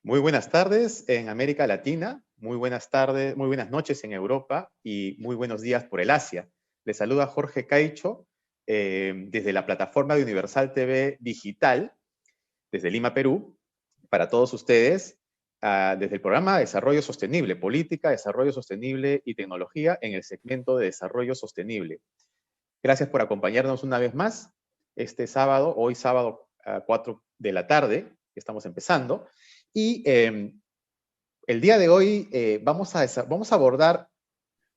Muy buenas tardes en América Latina, muy buenas tardes, muy buenas noches en Europa y muy buenos días por el Asia. Les saluda Jorge Caicho desde la plataforma de Universal TV Digital, desde Lima, Perú, para todos ustedes, desde el programa Desarrollo Sostenible, Política, Desarrollo Sostenible y Tecnología en el segmento de Desarrollo Sostenible. Gracias por acompañarnos una vez más este sábado, hoy sábado a 4 de la tarde, que estamos empezando. Y el día de hoy vamos a abordar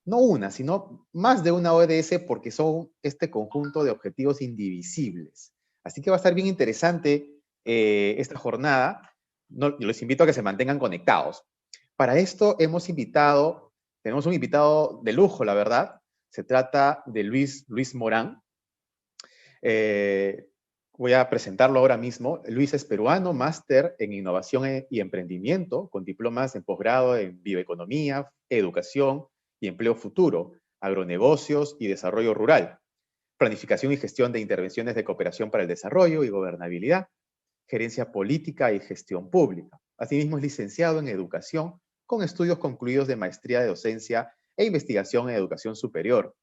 no una, sino más de una ODS porque son este conjunto de objetivos indivisibles. Así que va a estar bien interesante esta jornada. No, yo les invito a que se mantengan conectados. Para esto tenemos un invitado de lujo, la verdad. Se trata de Luis Morán. Voy a presentarlo ahora mismo. Luis es peruano, máster en innovación y emprendimiento, con diplomas en posgrado en bioeconomía, educación y empleo futuro, agronegocios y desarrollo rural, planificación y gestión de intervenciones de cooperación para el desarrollo y gobernabilidad, gerencia política y gestión pública. Asimismo, es licenciado en educación con estudios concluidos de maestría de docencia e investigación en educación superior.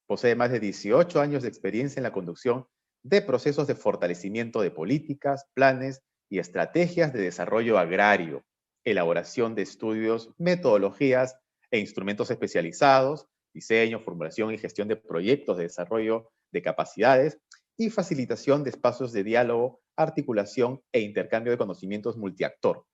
Posee más de 18 años de experiencia en la conducción de procesos de fortalecimiento de políticas, planes y estrategias de desarrollo agrario, elaboración de estudios, metodologías e instrumentos especializados, diseño, formulación y gestión de proyectos de desarrollo de capacidades y facilitación de espacios de diálogo, articulación e intercambio de conocimientos multiactor.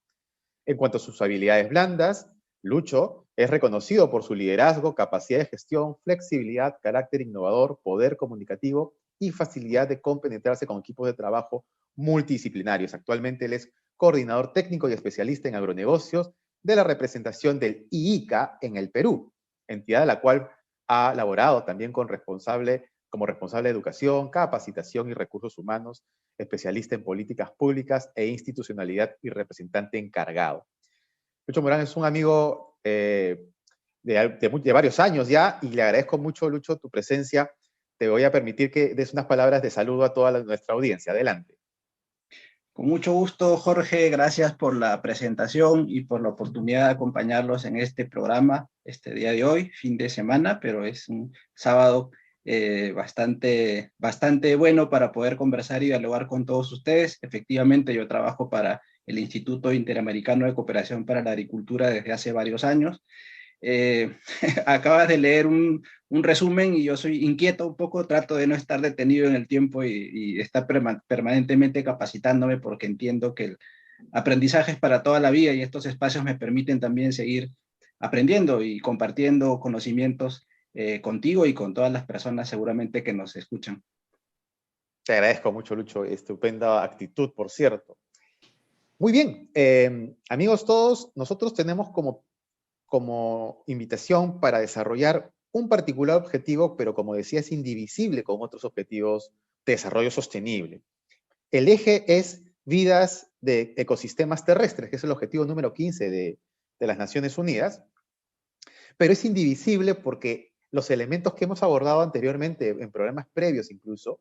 En cuanto a sus habilidades blandas, Lucho es reconocido por su liderazgo, capacidad de gestión, flexibilidad, carácter innovador, poder comunicativo y facilidad de compenetrarse con equipos de trabajo multidisciplinarios. Actualmente él es coordinador técnico y especialista en agronegocios de la representación del IICA en el Perú, entidad de la cual ha laborado también como responsable de educación, capacitación y recursos humanos, especialista en políticas públicas e institucionalidad y representante encargado. Lucho Morán es un amigo de varios años ya y le agradezco mucho, Lucho, tu presencia. Te voy a permitir que des unas palabras de saludo a toda nuestra audiencia. Adelante. Con mucho gusto, Jorge, gracias por la presentación y por la oportunidad de acompañarlos en este programa, este día de hoy, fin de semana, pero es un sábado bastante bueno para poder conversar y dialogar con todos ustedes. Efectivamente, yo trabajo para el Instituto Interamericano de Cooperación para la Agricultura desde hace varios años. Acabas de leer un resumen y yo soy inquieto un poco, trato de no estar detenido en el tiempo y estar permanentemente capacitándome porque entiendo que el aprendizaje es para toda la vida y estos espacios me permiten también seguir aprendiendo y compartiendo conocimientos contigo y con todas las personas seguramente que nos escuchan. Te agradezco mucho, Lucho. Estupenda actitud, por cierto. Muy bien, amigos todos, nosotros tenemos como invitación para desarrollar un particular objetivo, pero como decía, es indivisible con otros objetivos de desarrollo sostenible. El eje es vidas de ecosistemas terrestres, que es el objetivo número 15 de las Naciones Unidas, pero es indivisible porque los elementos que hemos abordado anteriormente en programas previos incluso,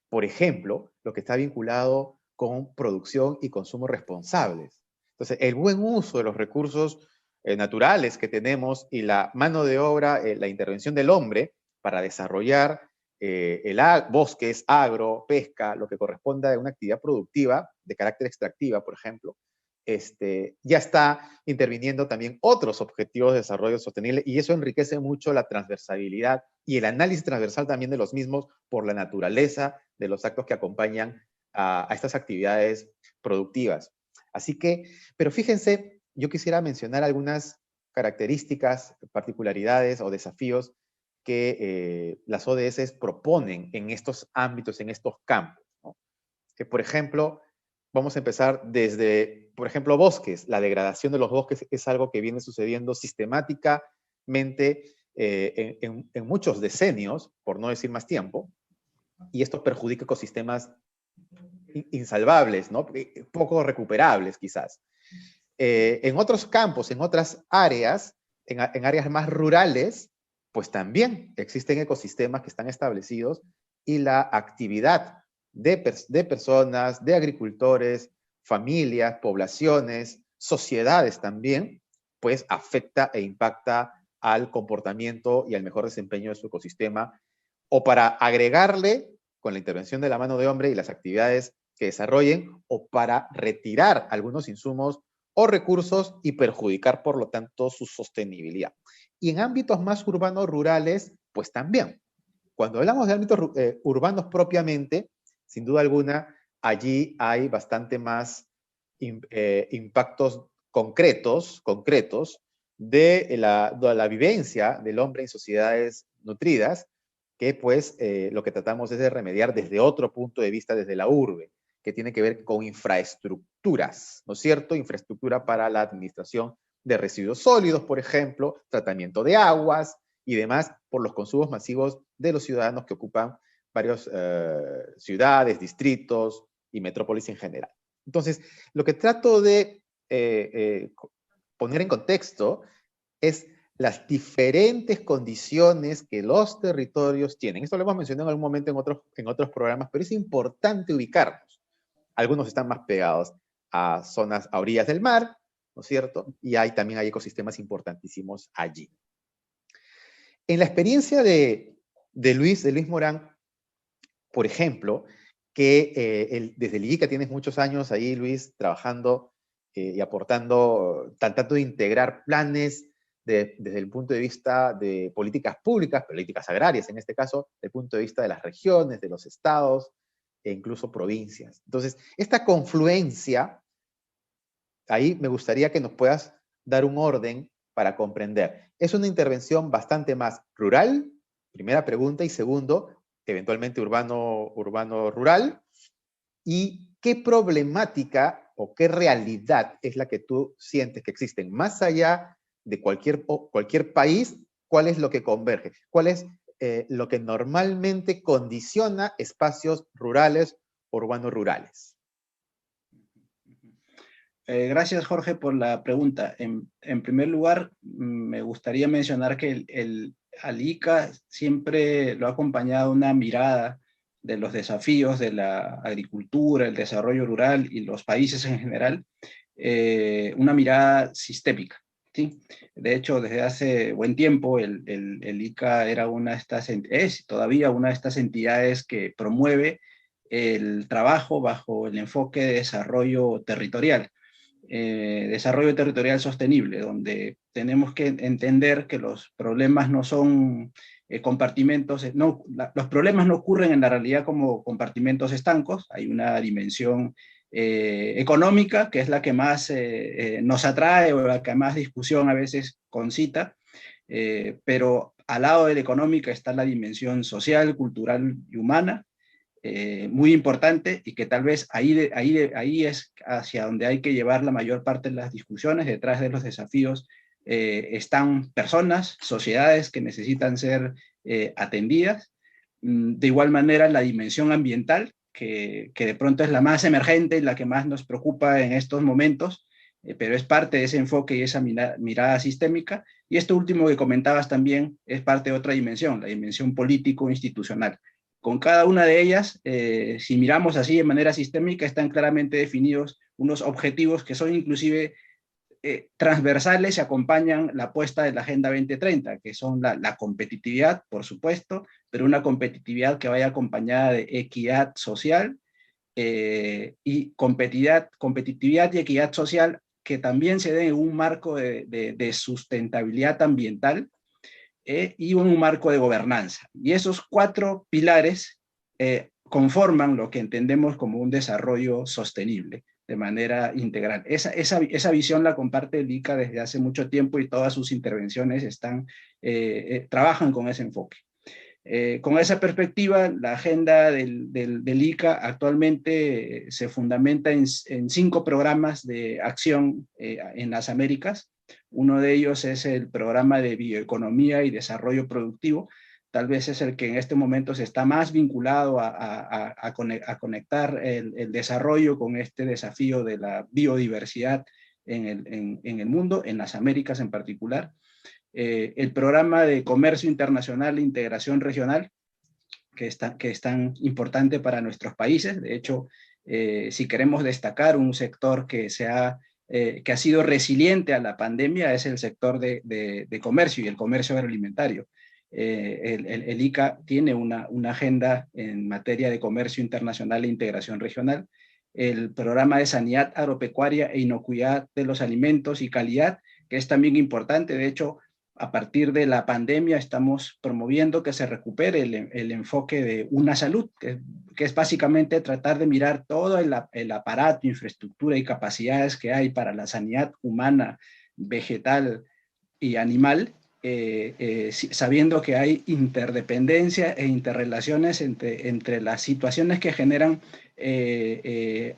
por ejemplo, lo que está vinculado con producción y consumo responsables. Entonces, el buen uso de los recursos naturales que tenemos y la mano de obra, la intervención del hombre para desarrollar bosques, agro, pesca, lo que corresponda a una actividad productiva de carácter extractiva, por ejemplo, ya está interviniendo también otros objetivos de desarrollo sostenible y eso enriquece mucho la transversalidad y el análisis transversal también de los mismos por la naturaleza de los actos que acompañan a estas actividades productivas. Así que, pero fíjense, yo quisiera mencionar algunas características, particularidades o desafíos que las ODS proponen en estos ámbitos, en estos campos, ¿no? Que, por ejemplo, vamos a empezar desde, por ejemplo, bosques. La degradación de los bosques es algo que viene sucediendo sistemáticamente en muchos decenios, por no decir más tiempo, y esto perjudica ecosistemas insalvables, ¿no? Poco recuperables quizás. En otros campos, en otras áreas, en áreas más rurales, pues también existen ecosistemas que están establecidos y la actividad de personas, de agricultores, familias, poblaciones, sociedades también, pues afecta e impacta al comportamiento y al mejor desempeño de su ecosistema, o para agregarle con la intervención de la mano de hombre y las actividades que desarrollen, o para retirar algunos insumos o recursos y perjudicar, por lo tanto, su sostenibilidad. Y en ámbitos más urbanos rurales, pues también. Cuando hablamos de ámbitos urbanos propiamente, sin duda alguna, allí hay bastante más impactos concretos de la vivencia del hombre en sociedades nutridas, que pues lo que tratamos es de remediar desde otro punto de vista, desde la urbe, que tiene que ver con infraestructuras, ¿no es cierto? Infraestructura para la administración de residuos sólidos, por ejemplo, tratamiento de aguas y demás, por los consumos masivos de los ciudadanos que ocupan varias ciudades, distritos y metrópolis en general. Entonces, lo que trato de poner en contexto es las diferentes condiciones que los territorios tienen. Esto lo hemos mencionado en algún momento en otros programas, pero es importante ubicarnos. Algunos están más pegados a zonas, a orillas del mar, ¿no es cierto? Y también hay ecosistemas importantísimos allí. En la experiencia de Luis Morán, por ejemplo, que desde el IICA tienes muchos años ahí, Luis, trabajando y aportando, tratando de integrar planes desde el punto de vista de políticas públicas, políticas agrarias en este caso, desde el punto de vista de las regiones, de los estados e incluso provincias. Entonces, esta confluencia, ahí me gustaría que nos puedas dar un orden para comprender. ¿Es una intervención bastante más rural? Primera pregunta. Y segundo, eventualmente urbano-rural. ¿Y qué problemática o qué realidad es la que tú sientes que existen más allá de cualquier país? ¿Cuál es lo que converge? ¿Cuál es lo que normalmente condiciona espacios rurales, urbanos-rurales? Gracias, Jorge, por la pregunta. En primer lugar, me gustaría mencionar que al ICA siempre lo ha acompañado una mirada de los desafíos de la agricultura, el desarrollo rural y los países en general, una mirada sistémica. ¿Sí? De hecho, desde hace buen tiempo el ICA era es todavía una de estas entidades que promueve el trabajo bajo el enfoque de desarrollo territorial. Desarrollo territorial sostenible, donde tenemos que entender que los problemas no son compartimentos, los problemas no ocurren en la realidad como compartimentos estancos, hay una dimensión económica, que es la que más nos atrae o la que más discusión a veces concita, pero al lado de la económica está la dimensión social, cultural y humana, muy importante, y que tal vez ahí es hacia donde hay que llevar la mayor parte de las discusiones. Detrás de los desafíos están personas, sociedades que necesitan ser atendidas. De igual manera, la dimensión ambiental, que de pronto es la más emergente y la que más nos preocupa en estos momentos, pero es parte de ese enfoque y esa mirada sistémica. Y esto último que comentabas también es parte de otra dimensión, la dimensión político-institucional. Con cada una de ellas, si miramos así de manera sistémica, están claramente definidos unos objetivos que son inclusive transversales y acompañan la apuesta de la Agenda 2030, que son la competitividad, por supuesto, pero una competitividad que vaya acompañada de equidad social y competitividad y equidad social que también se den en un marco de sustentabilidad ambiental, y un marco de gobernanza. Y esos 4 pilares conforman lo que entendemos como un desarrollo sostenible de manera integral. Esa visión la comparte el ICA desde hace mucho tiempo y todas sus intervenciones trabajan con ese enfoque. Con esa perspectiva, la agenda del ICA actualmente se fundamenta en 5 programas de acción en las Américas. Uno de ellos es el programa de bioeconomía y desarrollo productivo. Tal vez es el que en este momento se está más vinculado a conectar el desarrollo con este desafío de la biodiversidad en el mundo, en las Américas en particular. El programa de comercio internacional e integración regional, que es tan importante para nuestros países. De hecho, si queremos destacar un sector que se ha que ha sido resiliente a la pandemia es el sector de comercio y el comercio agroalimentario. El ICA tiene una agenda en materia de comercio internacional e integración regional. El programa de sanidad agropecuaria e inocuidad de los alimentos y calidad, que es también importante. De hecho, a partir de la pandemia estamos promoviendo que se recupere el enfoque de una salud, que es básicamente tratar de mirar todo el aparato, infraestructura y capacidades que hay para la sanidad humana, vegetal y animal, sabiendo que hay interdependencia e interrelaciones entre las situaciones que generan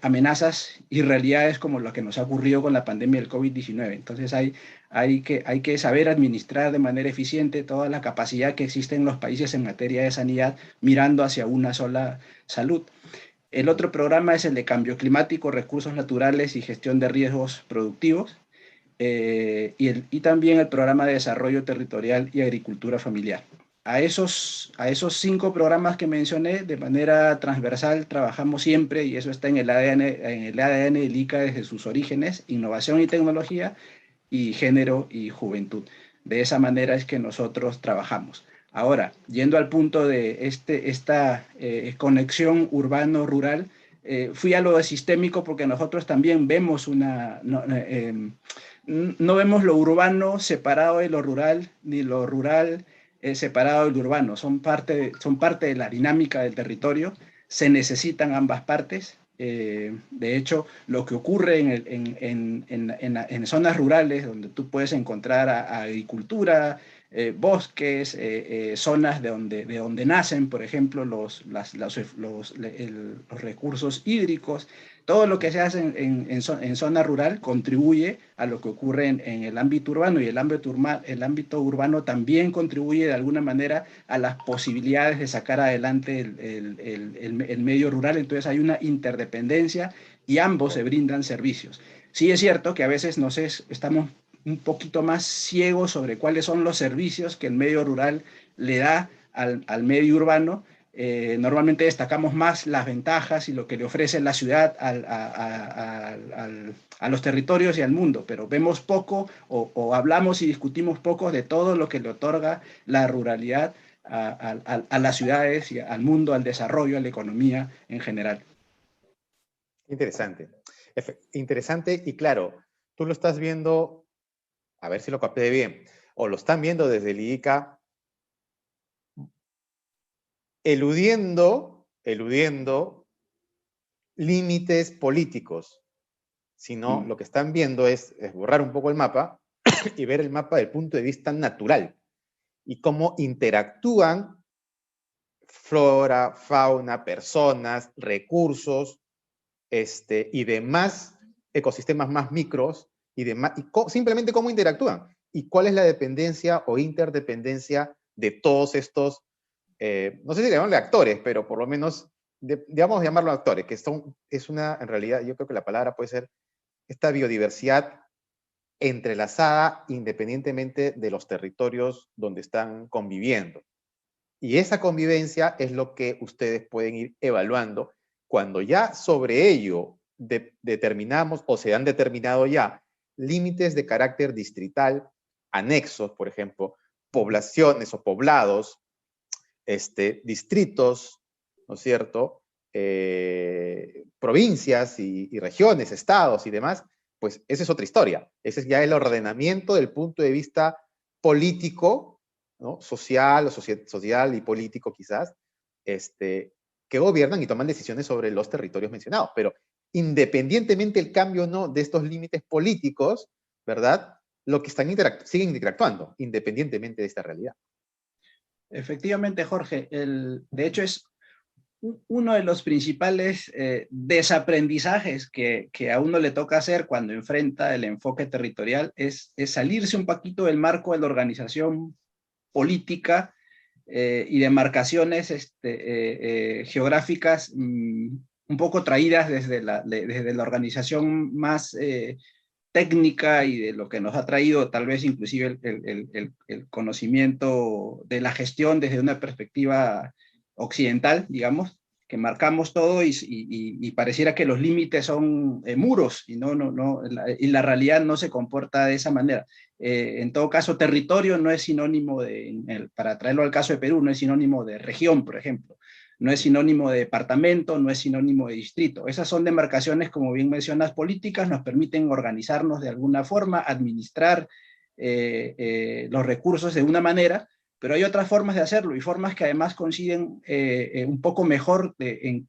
amenazas y realidades como lo que nos ha ocurrido con la pandemia del COVID-19. Entonces hay que saber administrar de manera eficiente toda la capacidad que existe en los países en materia de sanidad, mirando hacia una sola salud. El otro programa es el de cambio climático, recursos naturales y gestión de riesgos productivos. Y también el programa de desarrollo territorial y agricultura familiar. A esos 5 programas que mencioné, de manera transversal, trabajamos siempre, y eso está en el ADN del ICA desde sus orígenes: innovación y tecnología, y género y juventud. De esa manera es que nosotros trabajamos. Ahora, yendo al punto de esta conexión urbano-rural, fui a lo sistémico porque nosotros también vemos no vemos lo urbano separado de lo rural, ni lo rural separado del urbano. Son parte de la dinámica del territorio. Se necesitan ambas partes. De hecho, lo que ocurre en zonas rurales, donde tú puedes encontrar agricultura, bosques, zonas de donde nacen, por ejemplo, los recursos hídricos. Todo lo que se hace en zona rural contribuye a lo que ocurre en el ámbito urbano, y el ámbito urbano también contribuye de alguna manera a las posibilidades de sacar adelante el medio rural. Entonces hay una interdependencia y ambos se brindan servicios. Sí es cierto que a veces estamos un poquito más ciegos sobre cuáles son los servicios que el medio rural le da al medio urbano. Normalmente destacamos más las ventajas y lo que le ofrece la ciudad a los territorios y al mundo, pero vemos poco o hablamos y discutimos poco de todo lo que le otorga la ruralidad a las ciudades y al mundo, al desarrollo, a la economía en general. Interesante. Interesante, y claro, tú lo estás viendo, a ver si lo capté bien, o lo están viendo desde el ICA, eludiendo límites políticos, sino lo que están viendo es borrar un poco el mapa y ver el mapa del punto de vista natural y cómo interactúan flora, fauna, personas, recursos, y demás ecosistemas más micros, y simplemente cómo interactúan y cuál es la dependencia o interdependencia de todos estos, no sé si llamarle actores, pero por lo menos, digamos llamarlo actores, que en realidad, yo creo que la palabra puede ser esta biodiversidad entrelazada independientemente de los territorios donde están conviviendo. Y esa convivencia es lo que ustedes pueden ir evaluando cuando ya sobre ello determinamos, o se han determinado ya, límites de carácter distrital, anexos, por ejemplo, poblaciones o poblados, distritos, ¿no es cierto? Provincias y regiones, estados y demás, pues esa es otra historia. Ese es ya el ordenamiento del punto de vista político, ¿no? Social y político quizás, que gobiernan y toman decisiones sobre los territorios mencionados. Pero independientemente del cambio o no de estos límites políticos, ¿verdad? Lo que siguen interactuando, independientemente de esta realidad. Efectivamente, Jorge. De hecho, es uno de los principales desaprendizajes que a uno le toca hacer cuando enfrenta el enfoque territorial es salirse un poquito del marco de la organización política y de marcaciones geográficas un poco traídas desde la organización más técnica y de lo que nos ha traído tal vez inclusive el conocimiento de la gestión desde una perspectiva occidental, digamos. que marcamos todo y pareciera que los límites son muros y y la realidad no se comporta de esa manera. En todo caso, territorio no es sinónimo para traerlo al caso de Perú, no es sinónimo de región, por ejemplo, no es sinónimo de departamento, no es sinónimo de distrito. Esas son demarcaciones, como bien mencionas, políticas, nos permiten organizarnos de alguna forma, administrar los recursos de una manera, pero hay otras formas de hacerlo y formas que además coinciden un poco mejor de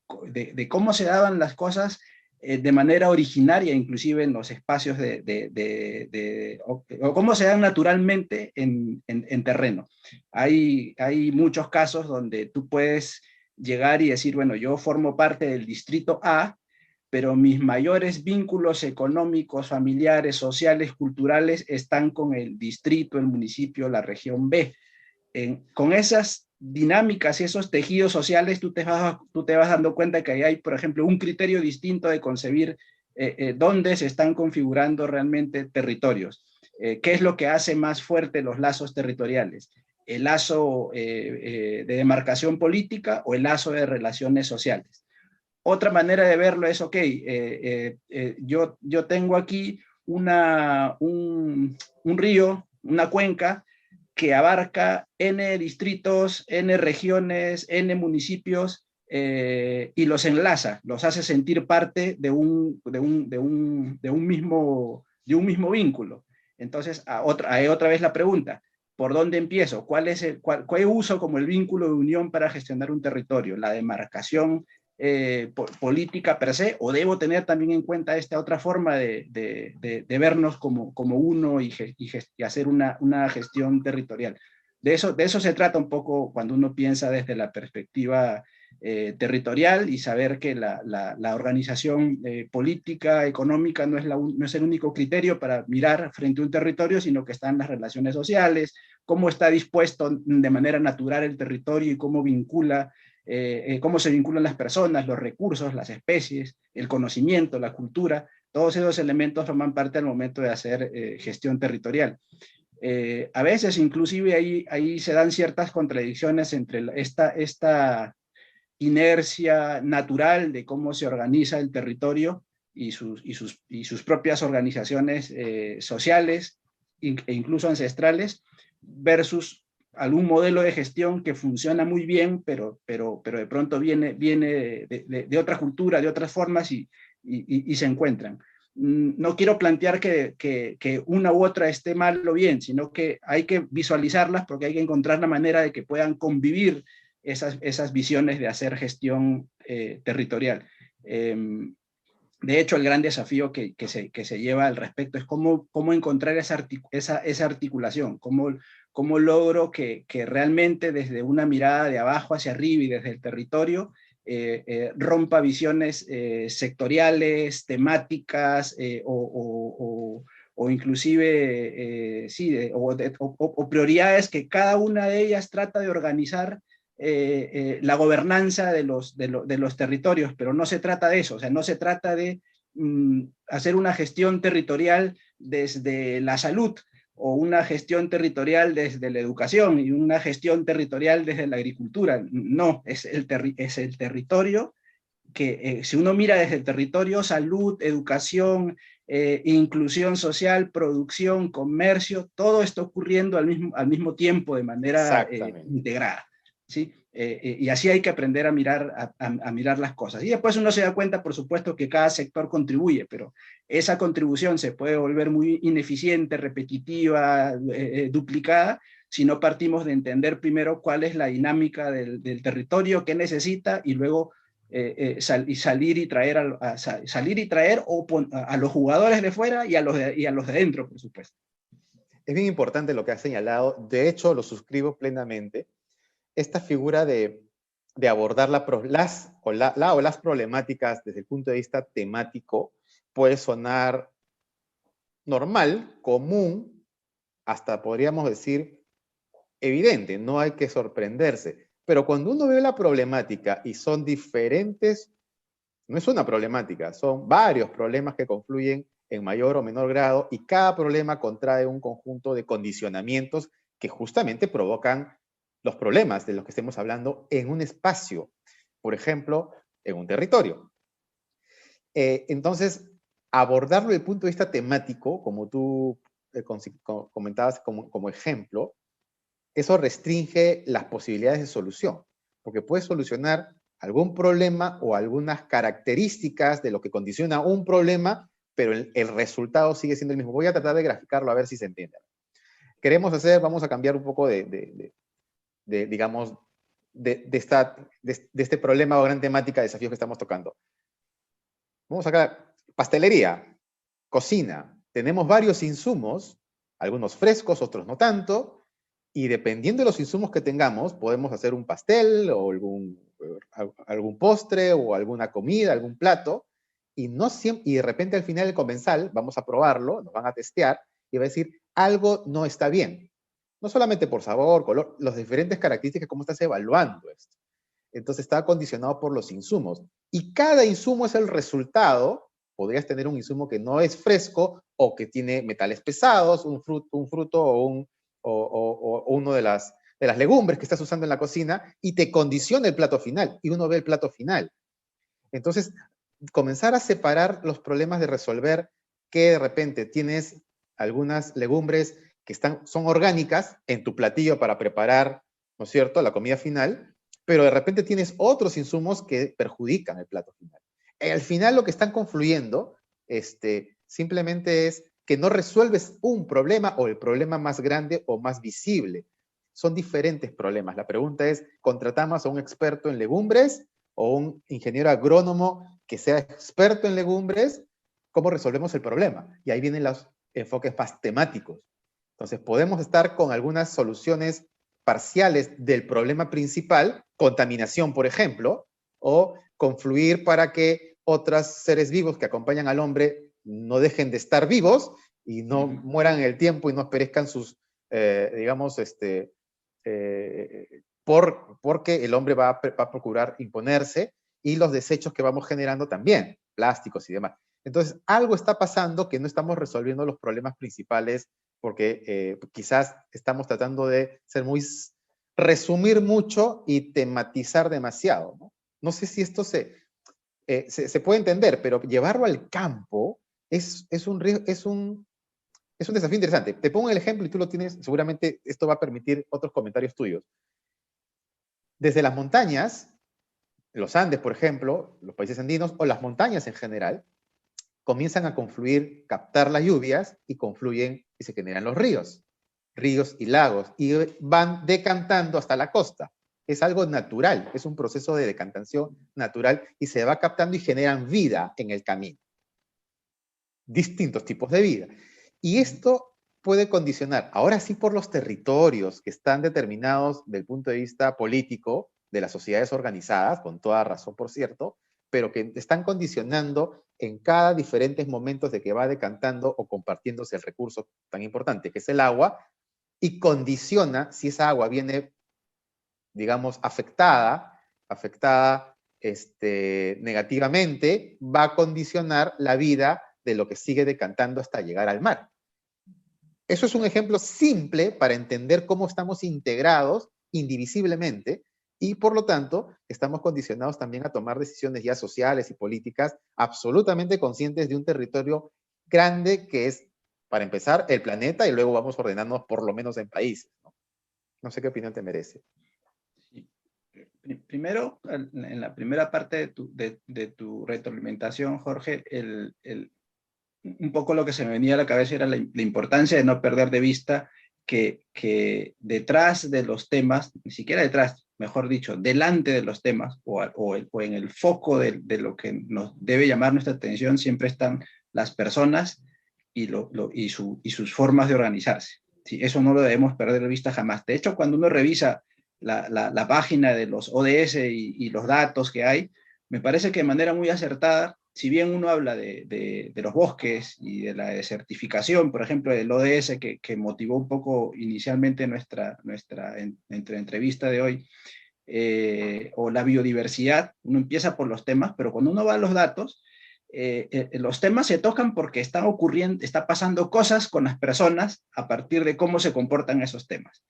cómo se daban las cosas de manera originaria, inclusive en los espacios o cómo se dan naturalmente en terreno. Hay muchos casos donde tú puedes llegar y decir, bueno, yo formo parte del distrito A, pero mis mayores vínculos económicos, familiares, sociales, culturales están con el distrito, el municipio, la región B. Con esas dinámicas y esos tejidos sociales, tú te vas dando cuenta que ahí hay, por ejemplo, un criterio distinto de concebir dónde se están configurando realmente territorios. ¿Qué es lo que hace más fuerte los lazos territoriales? ¿El lazo de demarcación política o el lazo de relaciones sociales? Otra manera de verlo es, ok, yo tengo aquí un río, una cuenca, que abarca N distritos, N regiones, N municipios, y los enlaza, los hace sentir parte de un mismo vínculo. Entonces, otra vez la pregunta, ¿por dónde empiezo? ¿Cuál uso como el vínculo de unión para gestionar un territorio? ¿La demarcación política per se, o debo tener también en cuenta esta otra forma de vernos como uno y hacer una gestión territorial? De eso se trata un poco cuando uno piensa desde la perspectiva territorial y saber que la organización política, económica no es el único criterio para mirar frente a un territorio, sino que están las relaciones sociales, cómo está dispuesto de manera natural el territorio y cómo cómo se vinculan las personas, los recursos, las especies, el conocimiento, la cultura. Todos esos elementos forman parte al momento de hacer gestión territorial. A veces inclusive ahí se dan ciertas contradicciones entre esta inercia natural de cómo se organiza el territorio y sus propias organizaciones sociales e incluso ancestrales versus algún modelo de gestión que funciona muy bien, pero de pronto viene de otra cultura, de otras formas y se encuentran. No quiero plantear que una u otra esté mal o bien, sino que hay que visualizarlas porque hay que encontrar la manera de que puedan convivir esas visiones de hacer gestión territorial. De hecho, el gran desafío que se lleva al respecto es cómo encontrar esa articulación, cómo logro que realmente desde una mirada de abajo hacia arriba y desde el territorio rompa visiones sectoriales, temáticas o inclusive o prioridades que cada una de ellas trata de organizar la gobernanza de los territorios, pero no se trata de eso, o sea, no se trata de hacer una gestión territorial desde la salud o una gestión territorial desde la educación y una gestión territorial desde la agricultura. No, es el territorio que si uno mira desde el territorio, salud, educación, inclusión social, producción, comercio, todo está ocurriendo al mismo tiempo de manera integrada. ¿Sí? Y así hay que aprender a mirar las cosas. Y después uno se da cuenta, por supuesto, que cada sector contribuye, pero esa contribución se puede volver muy ineficiente, repetitiva, duplicada, si no partimos de entender primero cuál es la dinámica del territorio, qué necesita, y luego salir y traer a los jugadores de fuera y a los de dentro, por supuesto. Es bien importante lo que has señalado. De hecho, lo suscribo plenamente. Esta figura de abordar las problemáticas desde el punto de vista temático puede sonar normal, común, hasta podríamos decir evidente, no hay que sorprenderse. Pero cuando uno ve la problemática y son diferentes, no es una problemática, son varios problemas que confluyen en mayor o menor grado y cada problema contrae un conjunto de condicionamientos que justamente provocan los problemas de los que estemos hablando en un espacio. por ejemplo, en un territorio. Entonces, abordarlo desde el punto de vista temático, como tú comentabas como ejemplo, eso restringe las posibilidades de solución, porque puedes solucionar algún problema o algunas características de lo que condiciona un problema, pero el resultado sigue siendo el mismo. Voy a tratar de graficarlo a ver si se entiende. Vamos a cambiar un poco digamos, de este problema o gran temática de desafíos que estamos tocando. Vamos acá, pastelería, cocina. Tenemos varios insumos, algunos frescos, otros no tanto, y dependiendo de los insumos que tengamos, podemos hacer un pastel o algún postre o alguna comida, algún plato, y de repente al final del comensal vamos a probarlo, nos van a testear y va a decir, algo no está bien. No solamente por sabor, color, las diferentes características, cómo estás evaluando esto. Entonces está condicionado por los insumos. Y cada insumo es el resultado. Podrías tener un insumo que no es fresco o que tiene metales pesados, un fruto o uno de las legumbres que estás usando en la cocina y te condiciona el plato final. Y uno ve el plato final. Entonces, comenzar a separar los problemas de resolver que de repente tienes algunas legumbres que son orgánicas en tu platillo para preparar, ¿no es cierto?, la comida final, pero de repente tienes otros insumos que perjudican el plato final. Al final lo que están confluyendo simplemente es que no resuelves un problema o el problema más grande o más visible. Son diferentes problemas. La pregunta es, ¿contratamos a un experto en legumbres o un ingeniero agrónomo que sea experto en legumbres? ¿Cómo resolvemos el problema? Y ahí vienen los enfoques más temáticos. Entonces, podemos estar con algunas soluciones parciales del problema principal, contaminación, por ejemplo, o confluir para que otros seres vivos que acompañan al hombre no dejen de estar vivos y no mueran en el tiempo y no perezcan sus, porque el hombre va a procurar imponerse, y los desechos que vamos generando también, plásticos y demás. Entonces, algo está pasando que no estamos resolviendo los problemas principales porque quizás estamos tratando de resumir mucho y tematizar demasiado, ¿no? No sé si esto se puede entender, pero llevarlo al campo es un desafío interesante. Te pongo el ejemplo y tú lo tienes, seguramente esto va a permitir otros comentarios tuyos. Desde las montañas, los Andes, por ejemplo, los países andinos, o las montañas en general, comienzan a confluir, captar las lluvias y confluyen y se generan los ríos y lagos, y van decantando hasta la costa. Es algo natural, es un proceso de decantación natural y se va captando y generan vida en el camino. Distintos tipos de vida. Y esto puede condicionar, ahora sí, por los territorios que están determinados desde el punto de vista político de las sociedades organizadas, con toda razón, por cierto, pero que están condicionando en cada diferentes momentos de que va decantando o compartiéndose el recurso tan importante que es el agua, y condiciona si esa agua viene, digamos, afectada negativamente, va a condicionar la vida de lo que sigue decantando hasta llegar al mar. Eso es un ejemplo simple para entender cómo estamos integrados indivisiblemente y, por lo tanto, estamos condicionados también a tomar decisiones ya sociales y políticas absolutamente conscientes de un territorio grande que es, para empezar, el planeta, y luego vamos ordenándonos por lo menos en países, ¿no? No sé qué opinión te merece. Primero, en la primera parte de tu retroalimentación, Jorge, un poco lo que se me venía a la cabeza era la importancia de no perder de vista que detrás de los temas, ni siquiera detrás, mejor dicho, delante de los temas o en el foco de lo que nos debe llamar nuestra atención, siempre están las personas y sus formas de organizarse. ¿Sí? Eso no lo debemos perder de vista jamás. De hecho, cuando uno revisa la página de los ODS y los datos que hay, me parece que de manera muy acertada, si bien uno habla de los bosques y de la desertificación, por ejemplo, del ODS que motivó un poco inicialmente nuestra entrevista de hoy, o la biodiversidad, uno empieza por los temas, pero cuando uno va a los datos, los temas se tocan porque está pasando cosas con las personas a partir de cómo se comportan esos temas.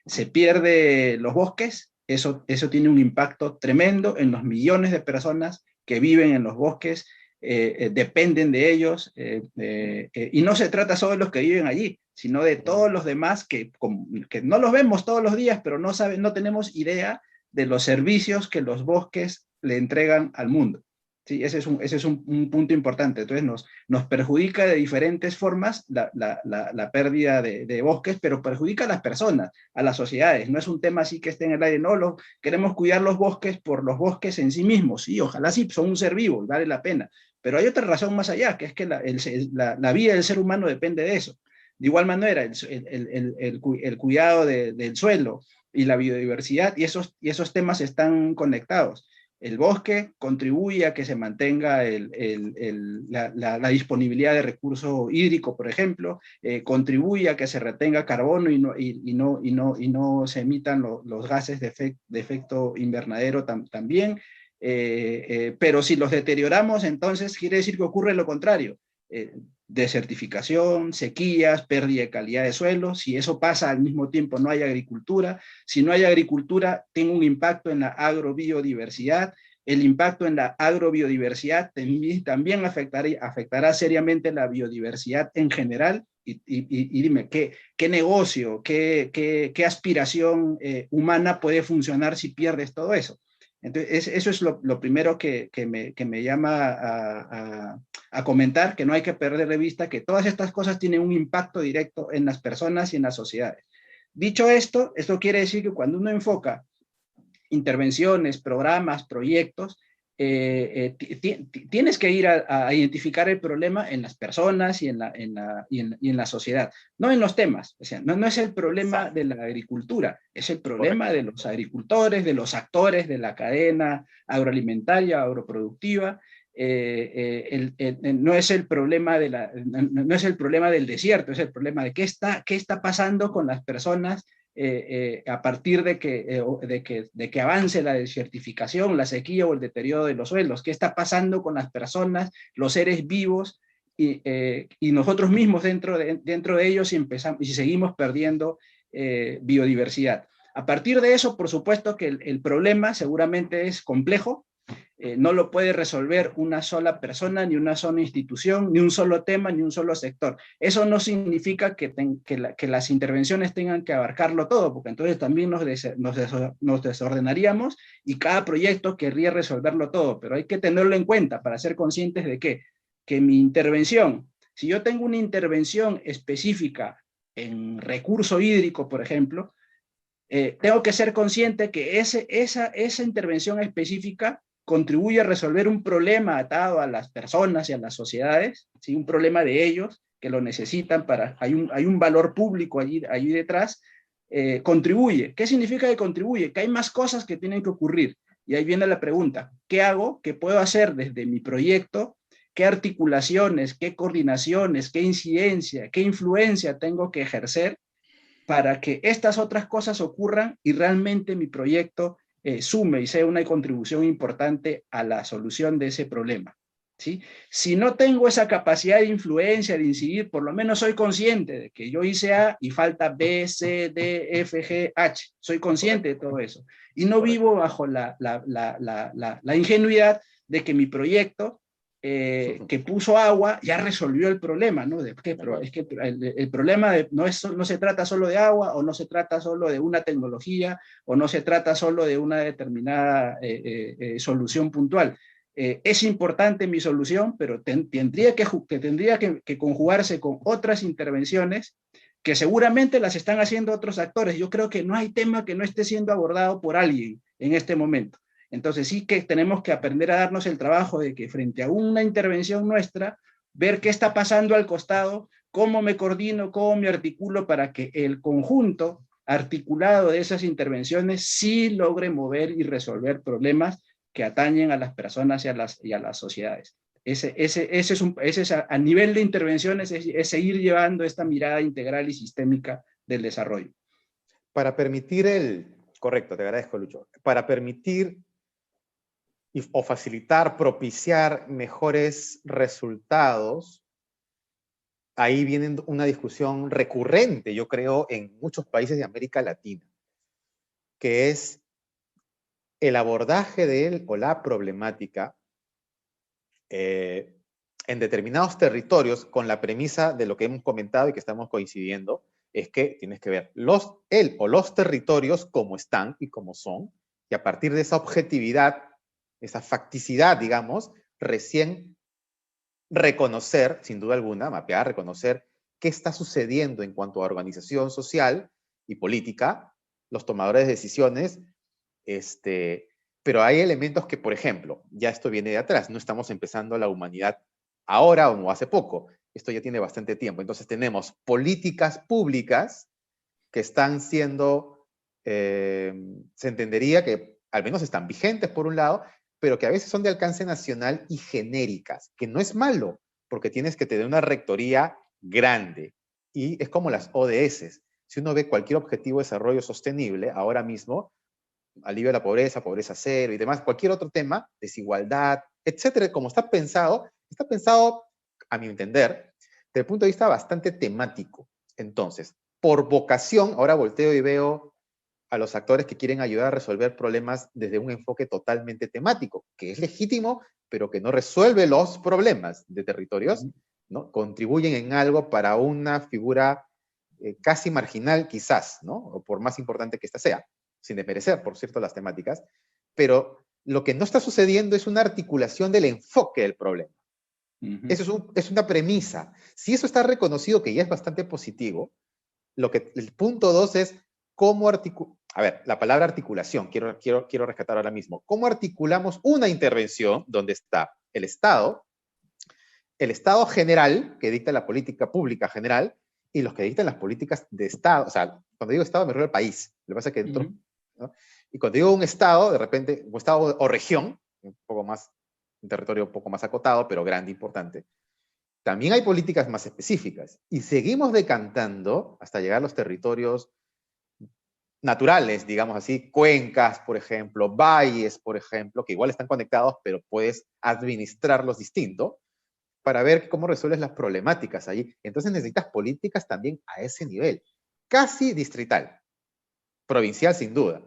Se pierden los bosques eso tiene un impacto tremendo en los millones de personas que viven en los bosques, dependen de ellos, y no se trata solo de los que viven allí, sino de todos los demás que no los vemos todos los días, pero no tenemos idea de los servicios que los bosques le entregan al mundo. Sí, ese es un punto importante. Entonces nos perjudica de diferentes formas la pérdida de bosques, pero perjudica a las personas, a las sociedades. No es un tema así que esté en el aire, no, queremos cuidar los bosques por los bosques en sí mismos. Sí, ojalá sí, son un ser vivo, vale la pena. Pero hay otra razón más allá, que es que la vida del ser humano depende de eso. De igual manera, el cuidado del suelo y la biodiversidad, y esos temas están conectados. El bosque contribuye a que se mantenga la disponibilidad de recurso hídrico, por ejemplo, contribuye a que se retenga carbono y no se emitan los gases de efecto invernadero también. Pero si los deterioramos, entonces quiere decir que ocurre lo contrario. Desertificación, sequías, pérdida de calidad de suelo. Si eso pasa al mismo tiempo, no hay agricultura. Si no hay agricultura, tiene un impacto en la agrobiodiversidad. El impacto en la agrobiodiversidad también afectará seriamente la biodiversidad en general. Y dime, ¿qué negocio, qué aspiración humana puede funcionar si pierdes todo eso? Entonces, eso es lo primero que me llama a comentar, que no hay que perder de vista que todas estas cosas tienen un impacto directo en las personas y en las sociedades. Dicho esto quiere decir que cuando uno enfoca intervenciones, programas, proyectos, tienes que ir a identificar el problema en las personas y en la sociedad, no en los temas. O sea, no es el problema de la agricultura, es el problema de los agricultores, de los actores de la cadena agroalimentaria, agroproductiva. No es el problema no es el problema del desierto, es el problema de qué está pasando con las personas a partir de que avance la desertificación, la sequía o el deterioro de los suelos. ¿Qué está pasando con las personas, los seres vivos y nosotros mismos dentro de ellos y seguimos perdiendo biodiversidad? A partir de eso, por supuesto que el problema seguramente es complejo. No lo puede resolver una sola persona, ni una sola institución, ni un solo tema, ni un solo sector. Eso no significa que las intervenciones tengan que abarcarlo todo, porque entonces también nos desordenaríamos y cada proyecto querría resolverlo todo, pero hay que tenerlo en cuenta para ser conscientes de que mi intervención, si yo tengo una intervención específica en recurso hídrico, por ejemplo, tengo que ser consciente que esa intervención específica contribuye a resolver un problema atado a las personas y a las sociedades, ¿sí? Un problema de ellos que lo necesitan hay un valor público allí detrás, contribuye. ¿Qué significa que contribuye? Que hay más cosas que tienen que ocurrir. Y ahí viene la pregunta, ¿qué hago? ¿Qué puedo hacer desde mi proyecto? ¿Qué articulaciones, qué coordinaciones, qué incidencia, qué influencia tengo que ejercer para que estas otras cosas ocurran y realmente mi proyecto sume y sea una contribución importante a la solución de ese problema? ¿Sí? Si no tengo esa capacidad de influencia, de incidir, por lo menos soy consciente de que yo hice A y falta B, C, D, F, G, H. Soy consciente de todo eso. Y no vivo bajo la ingenuidad de que mi proyecto que puso agua ya resolvió el problema, ¿no? Es que el problema no se trata solo de agua, o no se trata solo de una tecnología, o no se trata solo de una determinada solución puntual. Es importante mi solución, pero tendría que conjugarse con otras intervenciones que seguramente las están haciendo otros actores. Yo creo que no hay tema que no esté siendo abordado por alguien en este momento. Entonces sí que tenemos que aprender a darnos el trabajo de que frente a una intervención nuestra, ver qué está pasando al costado, cómo me coordino, cómo me articulo para que el conjunto articulado de esas intervenciones sí logre mover y resolver problemas que atañen a las personas y a las sociedades. Ese es a nivel de intervenciones, es seguir llevando esta mirada integral y sistémica del desarrollo. Para permitir correcto, te agradezco, Lucho, para permitir o facilitar, propiciar mejores resultados, ahí viene una discusión recurrente, yo creo, en muchos países de América Latina, que es el abordaje de él o la problemática en determinados territorios, con la premisa de lo que hemos comentado y que estamos coincidiendo, es que tienes que ver él o los territorios como están y como son, y a partir de esa objetividad, esa facticidad, digamos, recién reconocer, sin duda alguna, mapear, reconocer qué está sucediendo en cuanto a organización social y política, los tomadores de decisiones, pero hay elementos que, por ejemplo, ya esto viene de atrás, no estamos empezando la humanidad ahora o hace poco, esto ya tiene bastante tiempo. Entonces tenemos políticas públicas que están siendo, se entendería que al menos están vigentes por un lado, pero que a veces son de alcance nacional y genéricas, que no es malo, porque tienes que tener una rectoría grande. Y es como las ODS. Si uno ve cualquier objetivo de desarrollo sostenible, ahora mismo, alivio de la pobreza, pobreza cero y demás, cualquier otro tema, desigualdad, etcétera, como está pensado, a mi entender, desde el punto de vista bastante temático. Entonces, por vocación, ahora volteo y veo a los actores que quieren ayudar a resolver problemas desde un enfoque totalmente temático, que es legítimo, pero que no resuelve los problemas de territorios, ¿no? Contribuyen en algo para una figura casi marginal, quizás, ¿no? O por más importante que ésta sea, sin desmerecer, por cierto, las temáticas, pero lo que no está sucediendo es una articulación del enfoque del problema. Eso es una premisa. Si eso está reconocido, que ya es bastante positivo, el punto 2 es cómo articular. A ver, la palabra articulación, quiero rescatar ahora mismo. ¿Cómo articulamos una intervención donde está el Estado general, que dicta la política pública general, y los que dictan las políticas de Estado? O sea, cuando digo Estado me refiero al país. Lo que pasa es que dentro, ¿no? Y cuando digo un Estado, de repente, un Estado o región, un territorio un poco más acotado, pero grande, importante, también hay políticas más específicas. Y seguimos decantando hasta llegar a los territorios naturales, digamos así, cuencas, por ejemplo, valles, por ejemplo, que igual están conectados, pero puedes administrarlos distinto para ver cómo resuelves las problemáticas ahí. Entonces necesitas políticas también a ese nivel, casi distrital, provincial sin duda,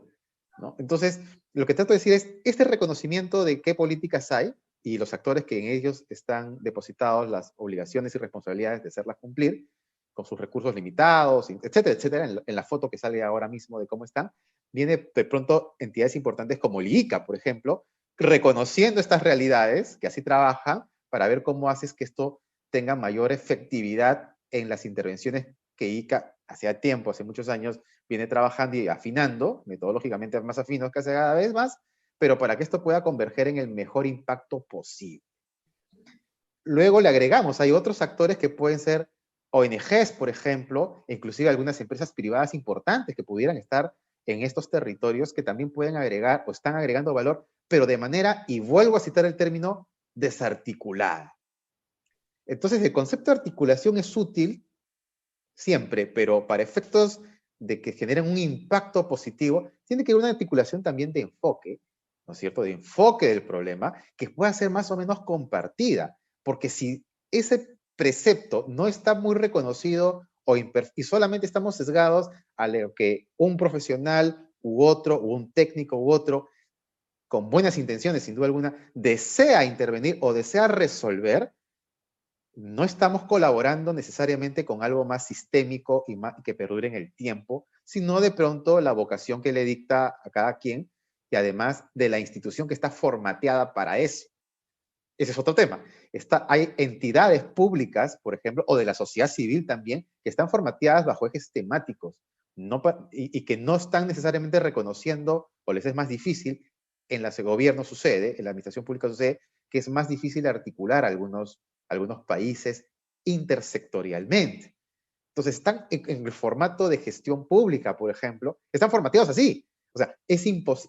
¿no? Entonces, lo que trato de decir es, este reconocimiento de qué políticas hay y los actores que en ellos están depositados las obligaciones y responsabilidades de hacerlas cumplir, con sus recursos limitados, etcétera, etcétera, en la foto que sale ahora mismo de cómo están, viene de pronto entidades importantes como el ICA, por ejemplo, reconociendo estas realidades, que así trabajan, para ver cómo haces que esto tenga mayor efectividad en las intervenciones que ICA hace muchos años, viene trabajando y afinando, metodológicamente más afinos que hace cada vez más, pero para que esto pueda converger en el mejor impacto posible. Luego le agregamos, hay otros actores que pueden ser ONGs, por ejemplo, inclusive algunas empresas privadas importantes que pudieran estar en estos territorios que también pueden agregar o están agregando valor, pero de manera, y vuelvo a citar el término, desarticulada. Entonces, el concepto de articulación es útil siempre, pero para efectos de que generen un impacto positivo, tiene que haber una articulación también de enfoque, ¿no es cierto?, de enfoque del problema, que pueda ser más o menos compartida, porque si ese precepto no está muy reconocido y solamente estamos sesgados a lo que un profesional u otro, u un técnico u otro, con buenas intenciones, sin duda alguna, desea intervenir o desea resolver, no estamos colaborando necesariamente con algo más sistémico y que perdure en el tiempo, sino de pronto la vocación que le dicta a cada quien y además de la institución que está formateada para eso. Ese es otro tema. Hay entidades públicas, por ejemplo, o de la sociedad civil también, que están formateadas bajo ejes temáticos y que no están necesariamente reconociendo, o les es más difícil, en el gobierno sucede, en la administración pública sucede, que es más difícil articular algunos países intersectorialmente. Entonces, están en el formato de gestión pública, por ejemplo, están formateados así. O sea,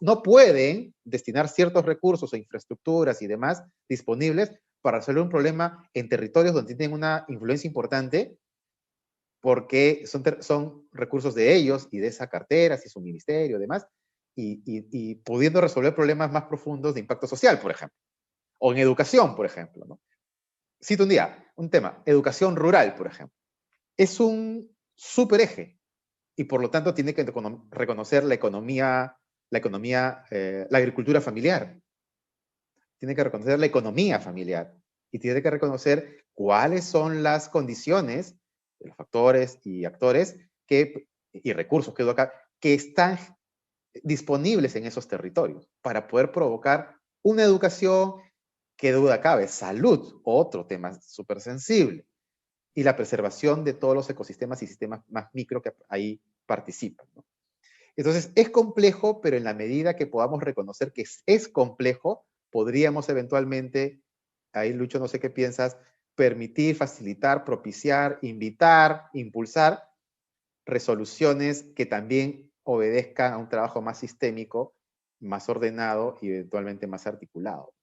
no pueden destinar ciertos recursos o infraestructuras y demás disponibles para resolver un problema en territorios donde tienen una influencia importante porque son recursos de ellos y de esa cartera, si es un ministerio y demás, y pudiendo resolver problemas más profundos de impacto social, por ejemplo, o en educación, por ejemplo, ¿no? Cito un tema, educación rural, por ejemplo. Es un super eje y por lo tanto tiene que reconocer la economía la economía, la agricultura familiar, tiene que reconocer la economía familiar y tiene que reconocer cuáles son las condiciones, los factores y actores y recursos que están disponibles en esos territorios para poder provocar una educación que duda cabe, salud, otro tema súper sensible, y la preservación de todos los ecosistemas y sistemas más micro que ahí participan, ¿no? Entonces, es complejo, pero en la medida que podamos reconocer que es complejo, podríamos eventualmente, ahí Lucho, no sé qué piensas, permitir, facilitar, propiciar, invitar, impulsar resoluciones que también obedezcan a un trabajo más sistémico, más ordenado y eventualmente más articulado.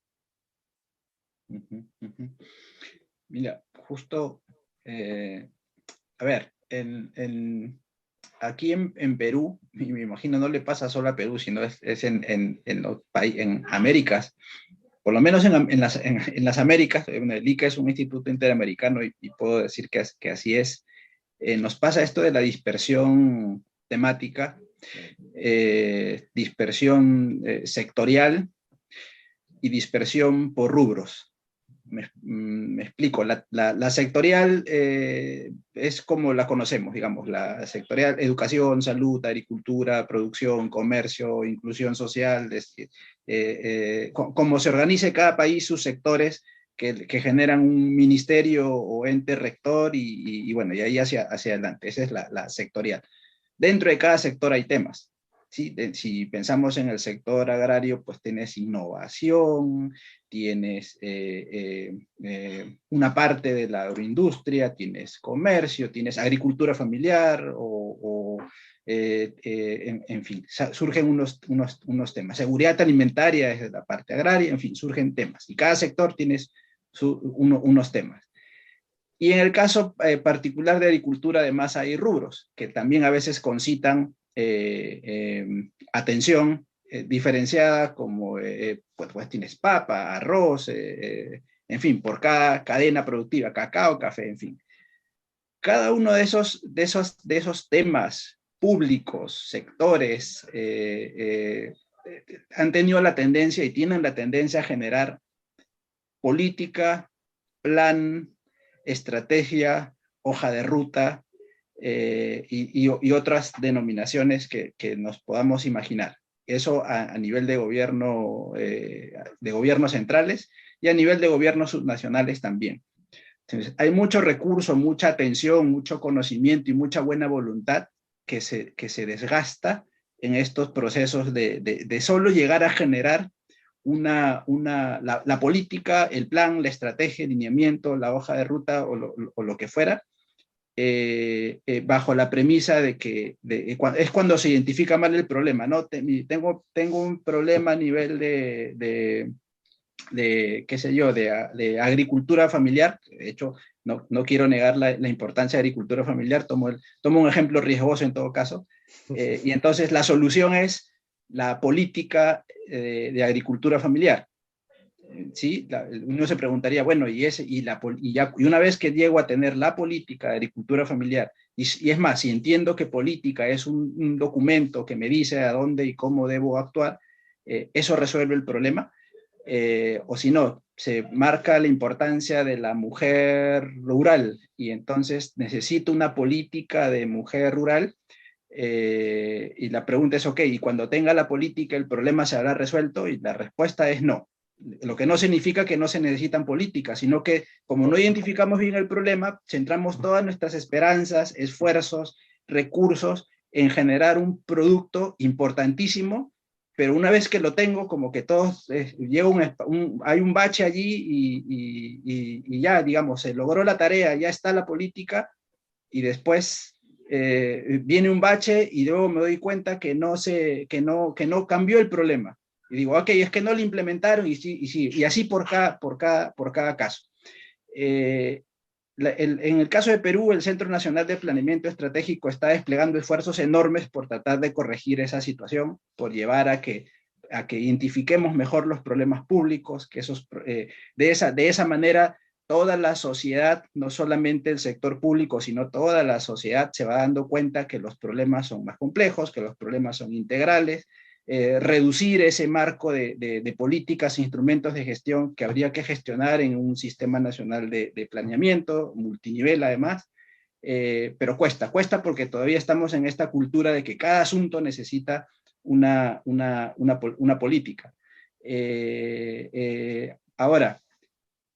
Mira, justo, a ver, aquí en Perú, y me imagino no le pasa solo a Perú, sino es en Américas, por lo menos en las Américas. El ICA es un instituto interamericano y puedo decir que así es. Nos pasa esto de la dispersión temática, dispersión sectorial y dispersión por rubros. Me explico, la sectorial es como la conocemos, digamos, la sectorial: educación, salud, agricultura, producción, comercio, inclusión social, cómo se organice cada país sus sectores que generan un ministerio o ente rector y bueno, y ahí hacia adelante. Esa es la sectorial. Dentro de cada sector hay temas. ¿Sí? Si pensamos en el sector agrario, pues tienes innovación, tienes una parte de la agroindustria, tienes comercio, tienes agricultura familiar en fin, surgen unos temas. Seguridad alimentaria es la parte agraria, en fin, surgen temas. Y cada sector tienes unos temas. Y en el caso particular de agricultura, además hay rubros que también a veces concitan atención diferenciada, como pues tienes papa, arroz, en fin, por cada cadena productiva, cacao, café, en fin. Cada uno de esos temas públicos, sectores, han tenido la tendencia y tienen la tendencia a generar política, plan, estrategia, hoja de ruta, y otras denominaciones que nos podamos imaginar. Eso a nivel de gobiernos centrales y a nivel de gobiernos subnacionales también. Entonces, hay mucho recurso, mucha atención, mucho conocimiento y mucha buena voluntad que se desgasta en estos procesos de solo llegar a generar la política, el plan, la estrategia, el lineamiento, la hoja de ruta o lo que fuera, bajo la premisa de que es cuando se identifica mal el problema, ¿no? Tengo un problema a nivel qué sé yo, de agricultura familiar. De hecho, no quiero negar la importancia de agricultura familiar, tomo un ejemplo riesgoso en todo caso, y entonces la solución es la política de agricultura familiar. ¿Sí? Uno se preguntaría, bueno, y una vez que llego a tener la política de agricultura familiar, y es más, si entiendo que política es un documento que me dice a dónde y cómo debo actuar, eso resuelve el problema. O si no, se marca la importancia de la mujer rural y entonces necesito una política de mujer rural, y la pregunta es, ok, y cuando tenga la política el problema se habrá resuelto, y la respuesta es no. Lo que no significa que no se necesitan políticas, sino que como no identificamos bien el problema, centramos todas nuestras esperanzas, esfuerzos, recursos en generar un producto importantísimo, pero una vez que lo tengo, como que todos, hay un bache allí y ya, digamos, se logró la tarea, ya está la política, y después viene un bache y luego me doy cuenta que no cambió el problema. Y digo, ok, es que no lo implementaron, y así por cada caso. En el caso de Perú, el Centro Nacional de Planeamiento Estratégico está desplegando esfuerzos enormes por tratar de corregir esa situación, por llevar a que identifiquemos mejor los problemas públicos, que de esa manera toda la sociedad, no solamente el sector público, sino toda la sociedad se va dando cuenta que los problemas son más complejos, que los problemas son integrales, reducir ese marco de políticas e instrumentos de gestión que habría que gestionar en un sistema nacional de planeamiento, multinivel además, pero cuesta porque todavía estamos en esta cultura de que cada asunto necesita una política. Ahora,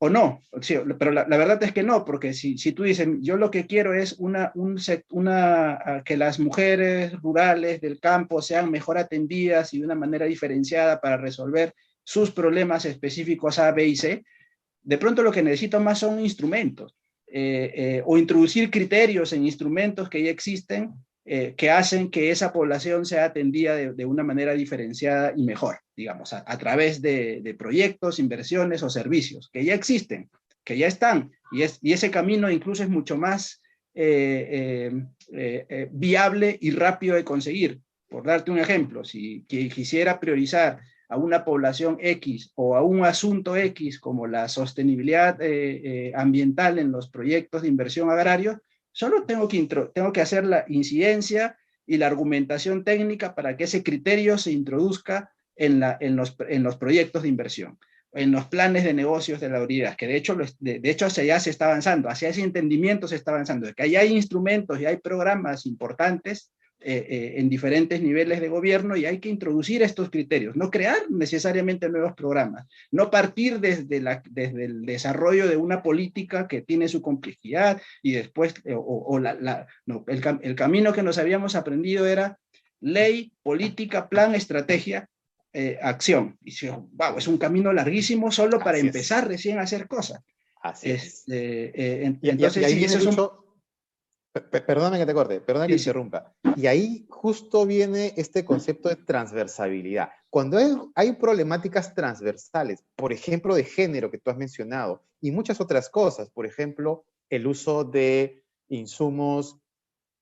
o no, sí, pero la verdad es que no, porque si tú dices, yo lo que quiero es que las mujeres rurales del campo sean mejor atendidas y de una manera diferenciada para resolver sus problemas específicos A, B y C, de pronto lo que necesito más son instrumentos, o introducir criterios en instrumentos que ya existen, que hacen que esa población sea atendida de una manera diferenciada y mejor, digamos, a través de proyectos, inversiones o servicios que ya existen, que ya están, y ese camino incluso es mucho más viable y rápido de conseguir. Por darte un ejemplo, si quisiera priorizar a una población X o a un asunto X como la sostenibilidad ambiental en los proyectos de inversión agrarios, solo tengo que hacer la incidencia y la argumentación técnica para que ese criterio se introduzca en los proyectos de inversión, en los planes de negocios de la unidad, que de hecho hacia allá se está avanzando, hacia ese entendimiento se está avanzando, de que ahí hay instrumentos y hay programas importantes en diferentes niveles de gobierno, y hay que introducir estos criterios, no crear necesariamente nuevos programas, no partir desde el desarrollo de una política que tiene su complejidad y después, no, el camino que nos habíamos aprendido era ley, política, plan, estrategia, acción. Y wow, es un camino larguísimo solo para empezar recién a hacer cosas. Así es. Entonces, y ahí sí, viene, eso es Lucho, perdóname que te corte, perdóname que sí, te interrumpa. Y ahí justo viene este concepto de transversabilidad. Cuando hay problemáticas transversales, por ejemplo, de género que tú has mencionado, y muchas otras cosas, por ejemplo, el uso de insumos,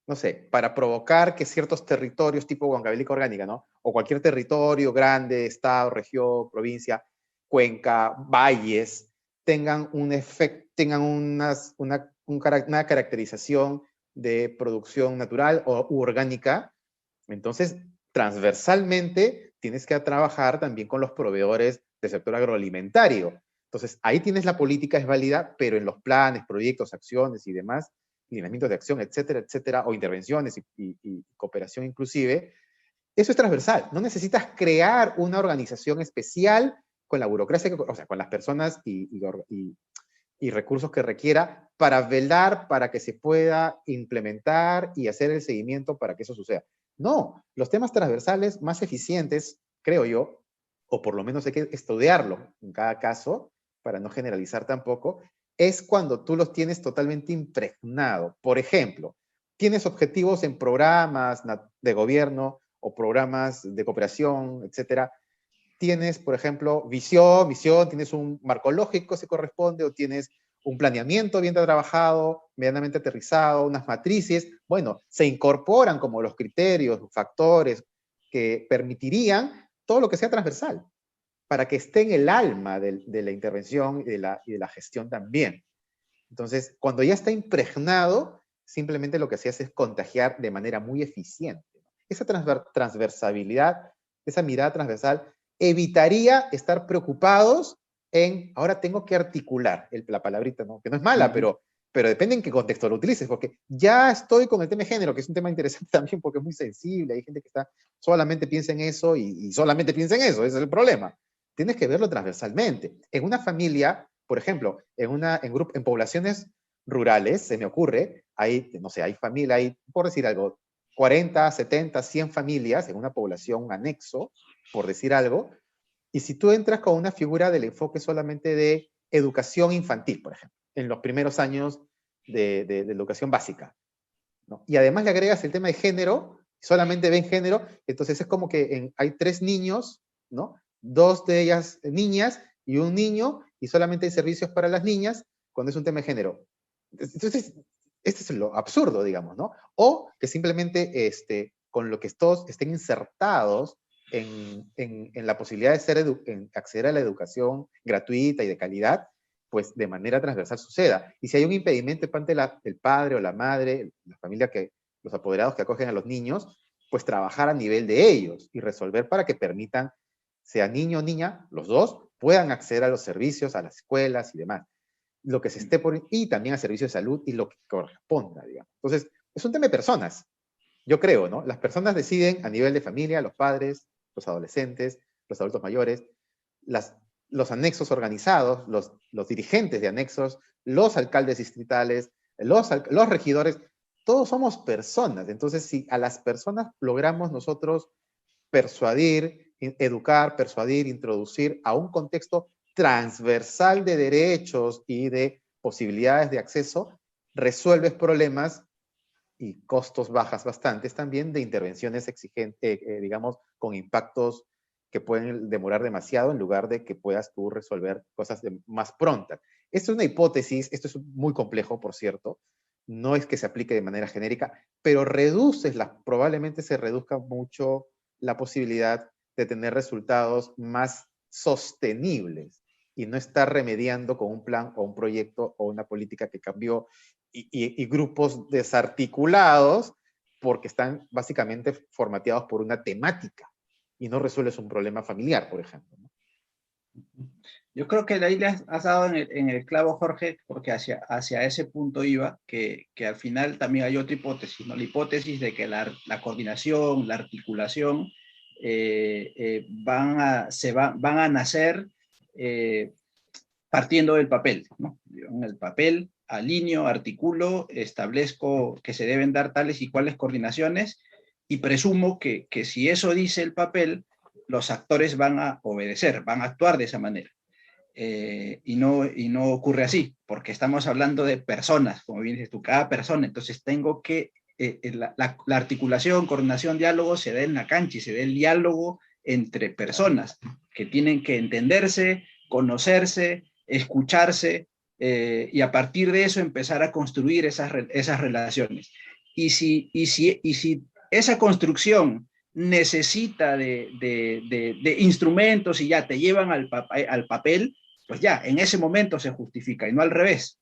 no sé, para provocar que ciertos territorios tipo Huancavelica Orgánica, ¿no? O cualquier territorio grande, estado, región, provincia, cuenca, valles, tengan un efecto, tengan una caracterización de producción natural o orgánica. Entonces, transversalmente, tienes que trabajar también con los proveedores del sector agroalimentario. Entonces, ahí tienes la política, es válida, pero en los planes, proyectos, acciones y demás, lineamientos de acción, etcétera, etcétera, o intervenciones y cooperación inclusive, eso es transversal. No necesitas crear una organización especial con la burocracia, o sea, con las personas y recursos que requiera para velar para que se pueda implementar y hacer el seguimiento para que eso suceda. No, los temas transversales más eficientes, creo yo, o por lo menos hay que estudiarlo en cada caso, para no generalizar tampoco, es cuando tú los tienes totalmente impregnados. Por ejemplo, tienes objetivos en programas de gobierno o programas de cooperación, etcétera. Tienes, por ejemplo, visión, tienes un marco lógico, se corresponde, o tienes un planeamiento bien trabajado, medianamente aterrizado, unas matrices. Bueno, se incorporan como los criterios, los factores que permitirían todo lo que sea transversal, para que esté en el alma de la intervención y de la gestión también. Entonces, cuando ya está impregnado, simplemente lo que se hace es contagiar de manera muy eficiente. Esa transversalidad, esa mirada transversal, evitaría estar preocupados en, ahora tengo que articular la palabrita, ¿no? Que no es mala, pero depende en qué contexto lo utilices, porque ya estoy con el tema de género, que es un tema interesante también porque es muy sensible, hay gente que solamente piensa en eso y solamente piensa en eso, ese es el problema. Tienes que verlo transversalmente. En una familia, por ejemplo, en poblaciones rurales, se me ocurre, no sé, hay familia, por decir algo, 40, 70, 100 familias en una población, un anexo, por decir algo, y si tú entras con una figura del enfoque solamente de educación infantil, por ejemplo, en los primeros años de educación básica, ¿no? Y además le agregas el tema de género, solamente ven género, entonces es como que hay 3 niños, ¿no? 2 de ellas niñas y un niño, y solamente hay servicios para las niñas cuando es un tema de género. Entonces, este es lo absurdo, digamos, ¿no? O que simplemente con lo que todos estén insertados en la posibilidad de acceder a la educación gratuita y de calidad, pues de manera transversal suceda. Y si hay un impedimento ante el padre o la madre, la familia, los apoderados que acogen a los niños, pues trabajar a nivel de ellos y resolver para que permitan, sea niño o niña, los dos, puedan acceder a los servicios, a las escuelas y demás. Lo que se esté por, y también a servicios de salud y lo que corresponda, digamos. Entonces, es un tema de personas, yo creo, ¿no? Las personas deciden a nivel de familia, los padres, los adolescentes, los adultos mayores, los anexos organizados, los dirigentes de anexos, los alcaldes distritales, los regidores, todos somos personas. Entonces, si a las personas logramos nosotros persuadir, educar, persuadir, introducir a un contexto transversal de derechos y de posibilidades de acceso, resuelves problemas y costos bajas bastantes también de intervenciones exigentes, digamos, con impactos que pueden demorar demasiado en lugar de que puedas tú resolver cosas más prontas. Esto es una hipótesis, esto es muy complejo, por cierto, no es que se aplique de manera genérica, pero probablemente se reduzca mucho la posibilidad de tener resultados más sostenibles y no estar remediando con un plan o un proyecto o una política que cambió y grupos desarticulados porque están básicamente formateados por una temática y no resuelves un problema familiar, por ejemplo, ¿no? Yo creo que ahí le has dado en el clavo, Jorge, porque hacia ese punto iba, que al final también hay otra hipótesis, ¿no? La hipótesis de que la coordinación, la articulación van a nacer partiendo del papel, ¿no? Yo en el papel alineo, articulo, establezco que se deben dar tales y cuales coordinaciones y presumo que si eso dice el papel, los actores van a obedecer, van a actuar de esa manera. Y no ocurre así, porque estamos hablando de personas, como bien dices tú, cada persona, entonces tengo que, la articulación, coordinación, diálogo se da en la cancha y se da el diálogo entre personas que tienen que entenderse, conocerse, escucharse, y a partir de eso empezar a construir esas relaciones. Y si esa construcción necesita de instrumentos y ya te llevan al papel, pues ya, en ese momento se justifica y no al revés.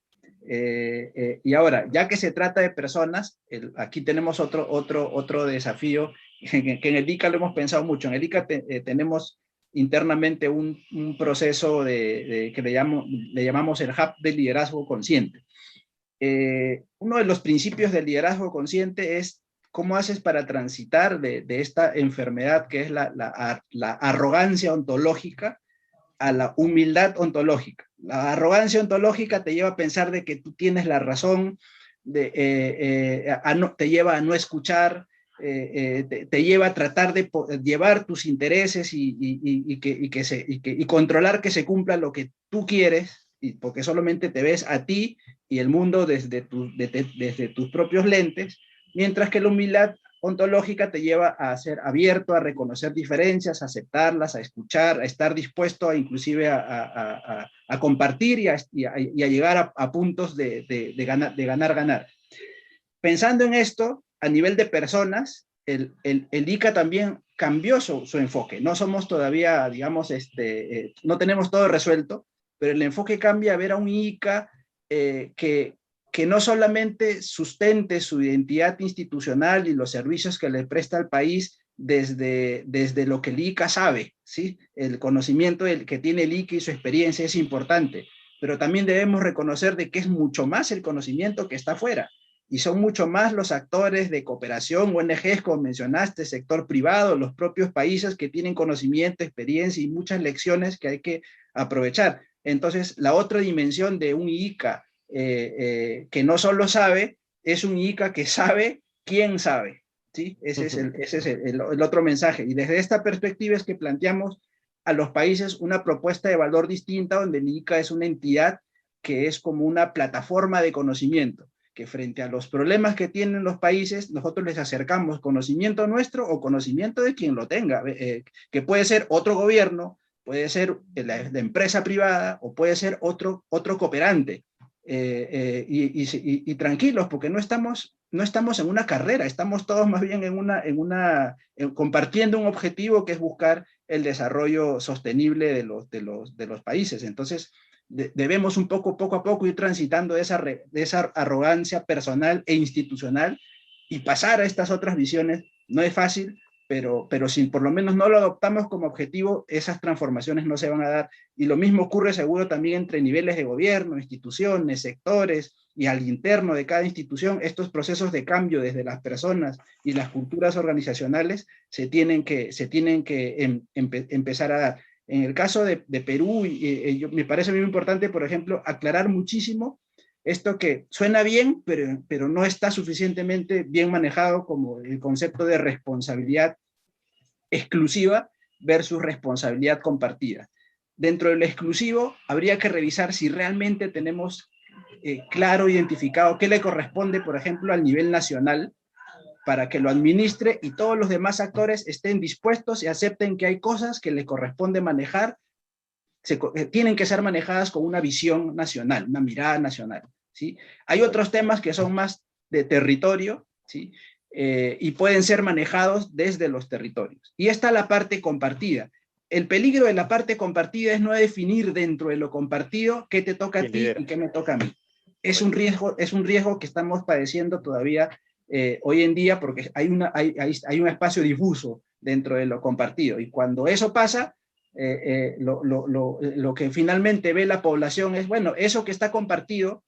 Y ahora, ya que se trata de personas, aquí tenemos otro desafío que en el ICA lo hemos pensado mucho. En el ICA tenemos internamente un proceso que le llamamos el Hub de liderazgo consciente. Uno de los principios del liderazgo consciente es cómo haces para transitar de esta enfermedad que es la arrogancia ontológica a la humildad ontológica. La arrogancia ontológica te lleva a pensar de que tú tienes la razón, te lleva a no escuchar, te lleva a tratar de llevar tus intereses y controlar que se cumpla lo que tú quieres, porque solamente te ves a ti y el mundo desde tus propios lentes, mientras que la humildad ontológica te lleva a ser abierto, a reconocer diferencias, a aceptarlas, a escuchar, a estar dispuesto a inclusive a compartir y a llegar a puntos de ganar. Pensando en esto, a nivel de personas, el ICA también cambió su enfoque. No somos todavía, digamos, no tenemos todo resuelto, pero el enfoque cambia a ver a un ICA que no solamente sustente su identidad institucional y los servicios que le presta al país desde lo que el ICA sabe, ¿sí? El conocimiento que tiene el ICA y su experiencia es importante, pero también debemos reconocer de que es mucho más el conocimiento que está afuera, y son mucho más los actores de cooperación, ONGs, como mencionaste, sector privado, los propios países que tienen conocimiento, experiencia y muchas lecciones que hay que aprovechar. Entonces, la otra dimensión de un ICA que no solo sabe, es un ICA que sabe quién sabe, ¿sí? Ese es el otro mensaje. Y desde esta perspectiva es que planteamos a los países una propuesta de valor distinta, donde el ICA es una entidad que es como una plataforma de conocimiento, que frente a los problemas que tienen los países, nosotros les acercamos conocimiento nuestro o conocimiento de quien lo tenga, que puede ser otro gobierno, puede ser la empresa privada o puede ser otro cooperante. Y tranquilos, porque no estamos en una carrera, estamos todos más bien compartiendo un objetivo que es buscar el desarrollo sostenible de los países. Entonces, debemos un poco a poco ir transitando de esa arrogancia personal e institucional y pasar a estas otras visiones No es fácil, pero si por lo menos no lo adoptamos como objetivo, esas transformaciones no se van a dar. Y lo mismo ocurre seguro también entre niveles de gobierno, instituciones, sectores y al interno de cada institución. Estos procesos de cambio desde las personas y las culturas organizacionales se tienen que empezar a dar. En el caso de Perú, me parece muy importante, por ejemplo, aclarar muchísimo esto que suena bien, pero no está suficientemente bien manejado, como el concepto de responsabilidad exclusiva versus responsabilidad compartida. Dentro del exclusivo, habría que revisar si realmente tenemos claro identificado qué le corresponde, por ejemplo, al nivel nacional, para que lo administre y todos los demás actores estén dispuestos y acepten que hay cosas que le corresponde manejar, tienen que ser manejadas con una visión nacional, una mirada nacional. ¿Sí? Hay otros temas que son más de territorio, ¿sí? Y pueden ser manejados desde los territorios. Y está la parte compartida. El peligro de la parte compartida es no definir dentro de lo compartido qué te toca a ti y qué me toca a mí. Es un riesgo que estamos padeciendo todavía hoy en día, porque hay un espacio difuso dentro de lo compartido. Y cuando eso pasa, lo que finalmente ve la población es, bueno, eso que está compartido,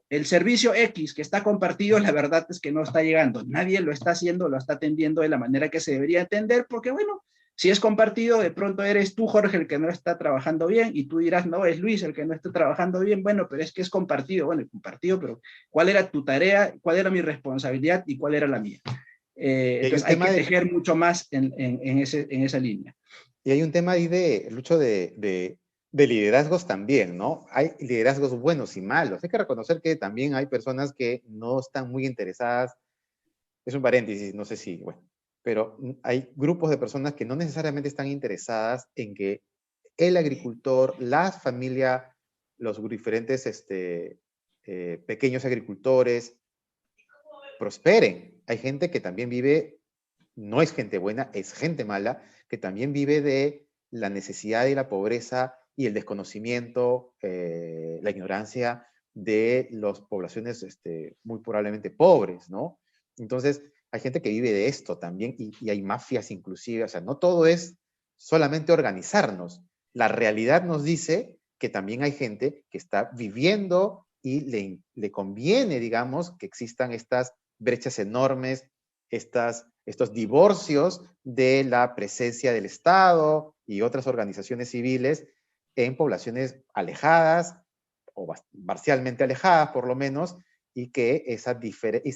el servicio X que está compartido, la verdad es que no está llegando. Nadie lo está haciendo, lo está atendiendo de la manera que se debería atender, porque bueno, si es compartido, de pronto eres tú, Jorge, el que no está trabajando bien, y tú dirás, no, es Luis el que no está trabajando bien. Bueno, pero es que es compartido. Bueno, compartido, pero ¿cuál era tu tarea? ¿Cuál era mi responsabilidad? ¿Y cuál era la mía? Entonces hay que tejer mucho más en esa línea. Y hay un tema ahí de, Lucho, de liderazgos también, ¿no? Hay liderazgos buenos y malos. Hay que reconocer que también hay personas que no están muy interesadas. Es un paréntesis, no sé si, bueno, pero hay grupos de personas que no necesariamente están interesadas en que el agricultor, la familia, los diferentes pequeños agricultores prosperen. Hay gente que también vive, no es gente buena, es gente mala, que también vive de la necesidad y la pobreza y el desconocimiento, la ignorancia de las poblaciones muy probablemente pobres, ¿no? Entonces, hay gente que vive de esto también y hay mafias inclusive, o sea, no todo es solamente organizarnos. La realidad nos dice que también hay gente que está viviendo y le conviene, digamos, que existan estas brechas enormes, estos divorcios de la presencia del Estado y otras organizaciones civiles en poblaciones alejadas o parcialmente alejadas por lo menos, y que esa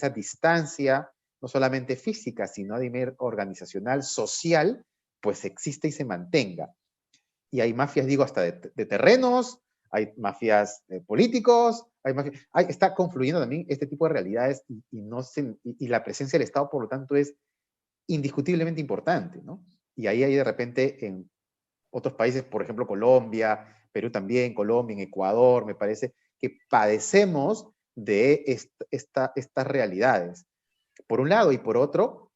distancia, no solamente física, sino a nivel organizacional, social, pues existe y se mantenga. Y hay mafias, digo, hasta de terrenos, hay mafias políticos, está confluyendo también este tipo de realidades y la presencia del Estado, por lo tanto, es indiscutiblemente importante, ¿no? Y ahí hay de repente en otros países, por ejemplo, Colombia, Perú también, Colombia, en Ecuador, me parece que padecemos de estas realidades. Por un lado, y por otro,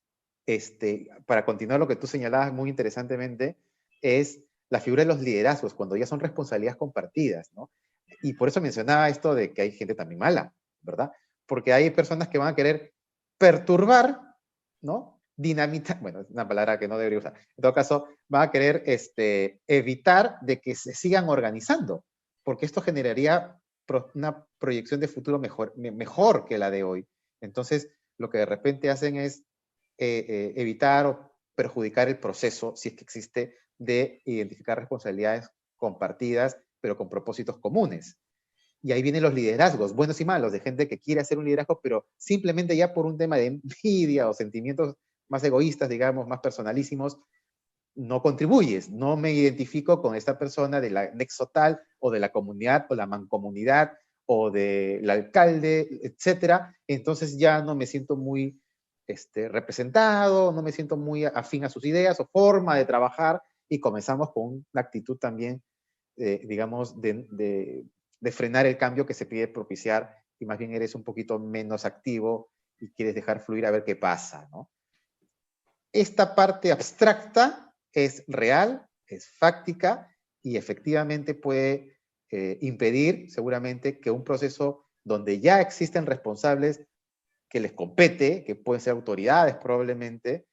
para continuar lo que tú señalabas muy interesantemente, es la figura de los liderazgos, cuando ya son responsabilidades compartidas, ¿no? Y por eso mencionaba esto de que hay gente también mala, ¿verdad? Porque hay personas que van a querer perturbar, ¿no? Dinamitar, bueno, es una palabra que no debería usar. En todo caso, van a querer evitar de que se sigan organizando, porque esto generaría una proyección de futuro mejor que la de hoy. Entonces, lo que de repente hacen es evitar o perjudicar el proceso, si es que existe, de identificar responsabilidades compartidas, pero con propósitos comunes. Y ahí vienen los liderazgos, buenos y malos, de gente que quiere hacer un liderazgo, pero simplemente ya por un tema de envidia o sentimientos más egoístas, digamos, más personalísimos, no contribuyes, no me identifico con esta persona de la nexo tal, o de la comunidad, o la mancomunidad, o del alcalde, etcétera. Entonces ya no me siento muy representado, no me siento muy afín a sus ideas o forma de trabajar, y comenzamos con una actitud también, digamos, de frenar el cambio que se pide propiciar, y más bien eres un poquito menos activo y quieres dejar fluir a ver qué pasa, ¿no? Esta parte abstracta es real, es fáctica y efectivamente puede impedir seguramente que un proceso donde ya existen responsables que les compete, que pueden ser autoridades probablemente,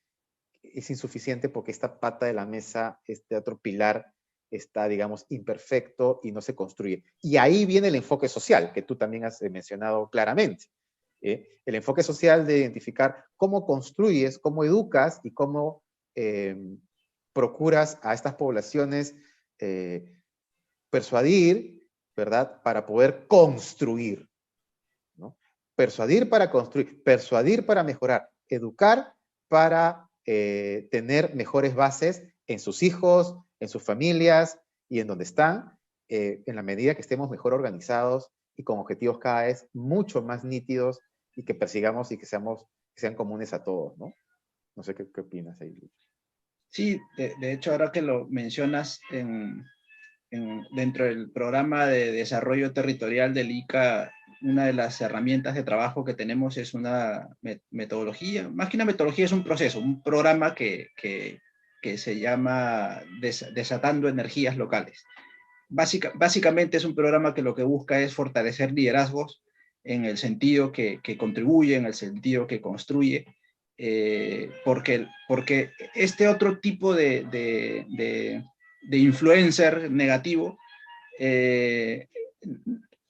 es insuficiente porque esta pata de la mesa, este otro pilar, está, digamos, imperfecto y no se construye. Y ahí viene el enfoque social, que tú también has mencionado claramente. El enfoque social de identificar cómo construyes, cómo educas y cómo procuras a estas poblaciones persuadir, ¿verdad? Para poder construir, ¿no? Persuadir para construir, persuadir para mejorar, educar para tener mejores bases en sus hijos, en sus familias y en donde están, en la medida que estemos mejor organizados y con objetivos cada vez mucho más nítidos y que persigamos y que sean comunes a todos, ¿no? No sé qué opinas ahí, Luis. Sí, de hecho, ahora que lo mencionas, dentro del programa de desarrollo territorial del ICA, una de las herramientas de trabajo que tenemos es una metodología, más que una metodología, es un proceso, un programa que se llama Desatando Energías Locales. Básicamente es un programa que lo que busca es fortalecer liderazgos en el sentido que contribuye, en el sentido que construye, porque este otro tipo de influencer negativo,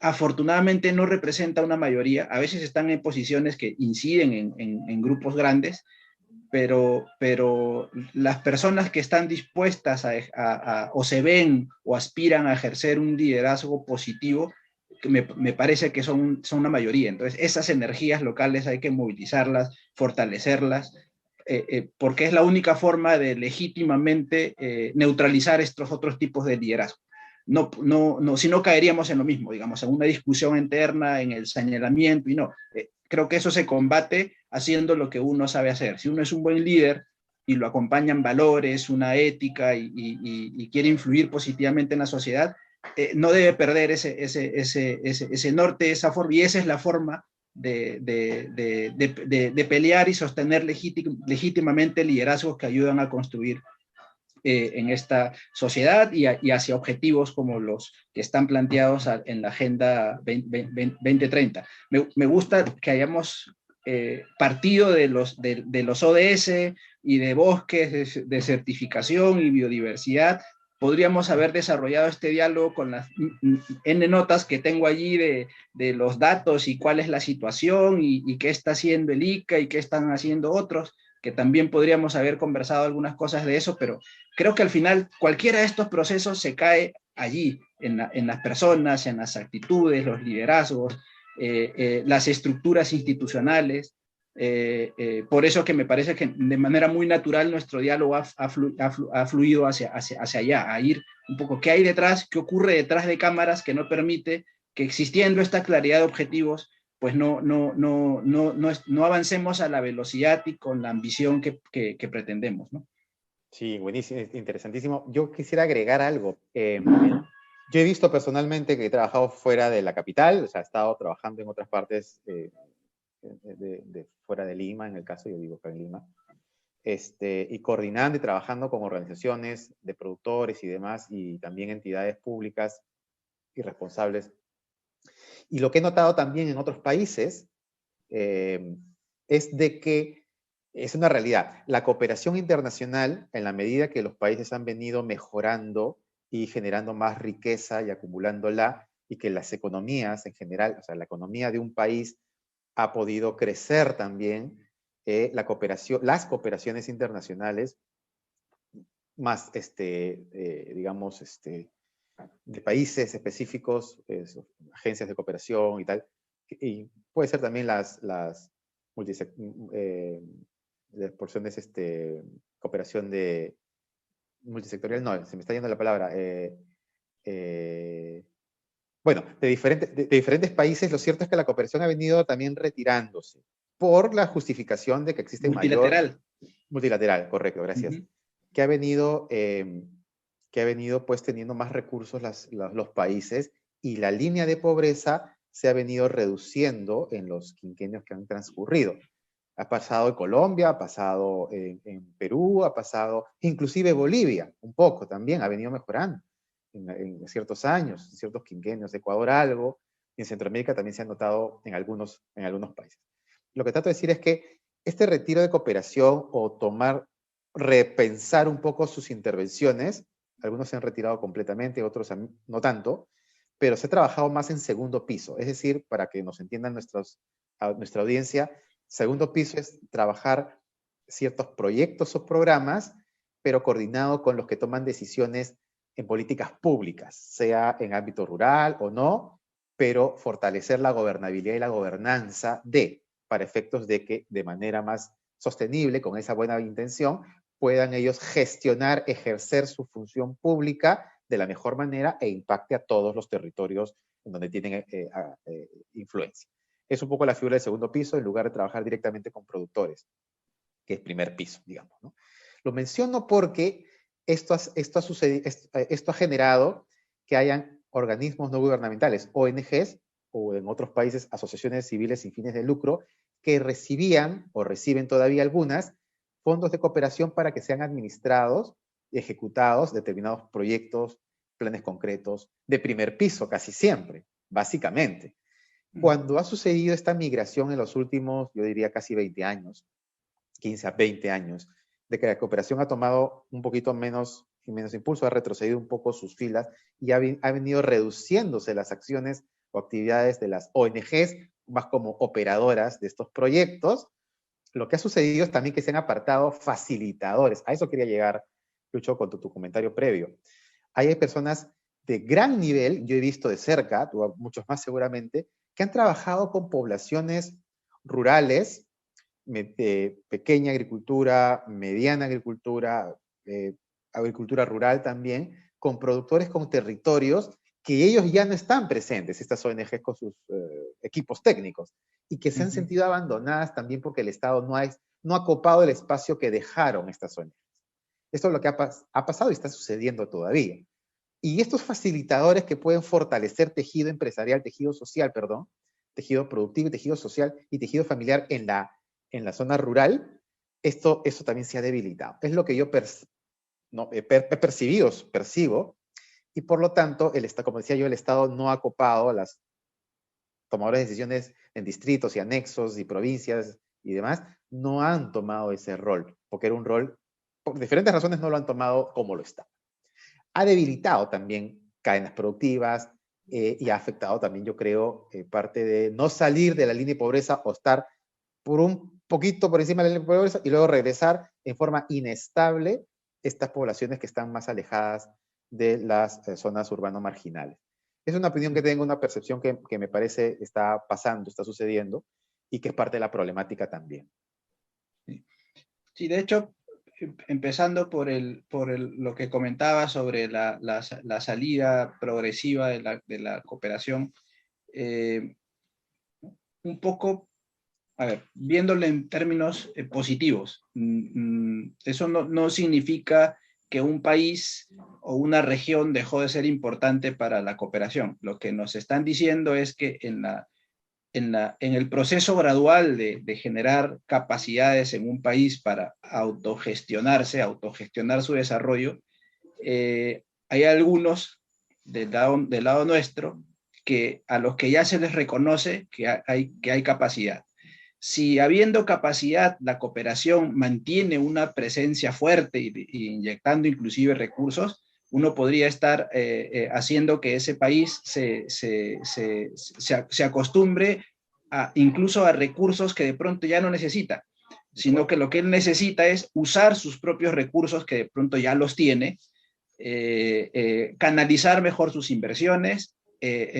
afortunadamente no representa una mayoría. A veces están en posiciones que inciden en grupos grandes, pero las personas que están dispuestas o se ven o aspiran a ejercer un liderazgo positivo, me parece que son una mayoría. Entonces, esas energías locales hay que movilizarlas, fortalecerlas, porque es la única forma de legítimamente neutralizar estos otros tipos de liderazgo. Si no caeríamos en lo mismo, digamos, en una discusión interna, en el señalamiento, y no. Creo que eso se combate haciendo lo que uno sabe hacer. Si uno es un buen líder y lo acompañan valores, una ética y quiere influir positivamente en la sociedad, no debe perder ese norte, esa forma, y esa es la forma de pelear y sostener legítimamente liderazgos que ayudan a construir en esta sociedad y hacia objetivos como los que están planteados en la Agenda 2030. Me gusta que hayamos partido de los ODS y de bosques de certificación y biodiversidad. Podríamos haber desarrollado este diálogo con las N notas que tengo allí de los datos y cuál es la situación y qué está haciendo el ICA y qué están haciendo otros, que también podríamos haber conversado algunas cosas de eso, pero creo que al final cualquiera de estos procesos se cae allí, en las personas, en las actitudes, los liderazgos, las estructuras institucionales. Por eso que me parece que de manera muy natural nuestro diálogo ha fluido hacia allá, a ir un poco qué hay detrás, qué ocurre detrás de cámaras que no permite que, existiendo esta claridad de objetivos, pues no avancemos a la velocidad y con la ambición que pretendemos, ¿no? Sí, buenísimo, interesantísimo. Yo quisiera agregar algo. Yo he visto personalmente que he trabajado fuera de la capital, o sea, he estado trabajando en otras partes fuera de Lima, en el caso yo vivo acá en Lima, y coordinando y trabajando con organizaciones de productores y demás, y también entidades públicas y responsables. Y lo que he notado también en otros países es de que es una realidad. La cooperación internacional, en la medida que los países han venido mejorando y generando más riqueza y acumulándola, y que las economías en general, o sea, la economía de un país ha podido crecer también, las cooperaciones internacionales, más, digamos, de países específicos, agencias de cooperación y tal, y puede ser también las porciones, cooperación multisectorial, no, se me está yendo la palabra, bueno, de diferentes países, lo cierto es que la cooperación ha venido también retirándose por la justificación de que existe Multilateral. Multilateral, correcto, gracias. Que ha venido pues teniendo más recursos los países, y la línea de pobreza se ha venido reduciendo en los quinquenios que han transcurrido. Ha pasado en Colombia, ha pasado en Perú, ha pasado inclusive Bolivia, un poco también, ha venido mejorando en ciertos años, en ciertos quinquenios, Ecuador algo, y en Centroamérica también se ha notado en algunos países. lo que trato de decir es que este retiro de cooperación o repensar un poco sus intervenciones, algunos se han retirado completamente, otros no tanto, pero se ha trabajado más en segundo piso. Es decir, para que nos entiendan nuestra audiencia, segundo piso es trabajar ciertos proyectos o programas, pero coordinado con los que toman decisiones en políticas públicas, sea en ámbito rural o no, pero fortalecer la gobernabilidad y la gobernanza para efectos de que de manera más sostenible, con esa buena intención, puedan ellos gestionar, ejercer su función pública de la mejor manera e impacte a todos los territorios en donde tienen influencia. Es un poco la figura del segundo piso en lugar de trabajar directamente con productores, que es primer piso, digamos, ¿no? Lo menciono porque esto ha generado que hayan organismos no gubernamentales, ONGs, o en otros países asociaciones civiles sin fines de lucro, que recibían o reciben todavía algunas fondos de cooperación para que sean administrados y ejecutados determinados proyectos, planes concretos, de primer piso casi siempre, básicamente. Cuando ha sucedido esta migración en los últimos, yo diría casi 20 años, 15 a 20 años, de que la cooperación ha tomado un poquito menos impulso, ha retrocedido un poco sus filas y ha venido reduciéndose las acciones o actividades de las ONGs, más como operadoras de estos proyectos. Lo que ha sucedido es también que se han apartado facilitadores. A eso quería llegar, Lucho, con tu comentario previo. Hay personas de gran nivel, yo he visto de cerca, tú muchos más seguramente, que han trabajado con poblaciones rurales, pequeña agricultura, mediana agricultura, agricultura rural también, con productores con territorios que ellos ya no están presentes, estas ONGs con sus equipos técnicos, y que se han sentido abandonadas también porque el Estado no ha copado el espacio que dejaron estas ONGs. Esto es lo que ha pasado y está sucediendo todavía. Y estos facilitadores que pueden fortalecer tejido empresarial, tejido social, perdón, tejido productivo, tejido social y tejido familiar en la zona rural, esto también se ha debilitado. Es lo que yo percibo, y por lo tanto, como decía yo, el Estado no ha copado a las tomadores de decisiones en distritos y anexos y provincias y demás, no han tomado ese rol, porque era un rol, por diferentes razones no lo han tomado como lo está. Ha debilitado también cadenas productivas y ha afectado también, yo creo, parte de no salir de la línea de pobreza o estar por un poquito por encima de la línea de pobreza y luego regresar en forma inestable estas poblaciones que están más alejadas de las zonas urbanas marginales. Es una opinión que tengo, una percepción que me parece está pasando, está sucediendo y que es parte de la problemática también. Sí, de hecho, empezando por lo que comentaba sobre la salida progresiva de la cooperación, un poco, a ver, viéndolo en términos positivos, eso no significa que un país o una región dejó de ser importante para la cooperación. Lo que nos están diciendo es que en el proceso gradual de generar capacidades en un país para autogestionar su desarrollo, hay algunos del lado nuestro a los que ya se les reconoce que hay capacidad. Si habiendo capacidad, la cooperación mantiene una presencia fuerte y inyectando inclusive recursos, uno podría estar haciendo que ese país se acostumbre incluso a recursos que de pronto ya no necesita, sino que lo que él necesita es usar sus propios recursos que de pronto ya los tiene, canalizar mejor sus inversiones,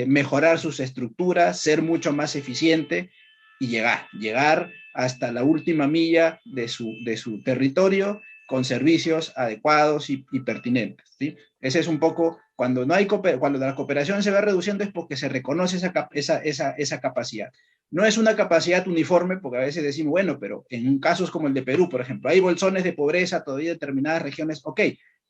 mejorar sus estructuras, ser mucho más eficiente y llegar hasta la última milla de su territorio con servicios adecuados y pertinentes, ¿sí? Ese es un poco, cuando la cooperación se va reduciendo es porque se reconoce esa capacidad. No es una capacidad uniforme, porque a veces decimos, bueno, pero en casos como el de Perú, por ejemplo, hay bolsones de pobreza todavía en determinadas regiones, ok,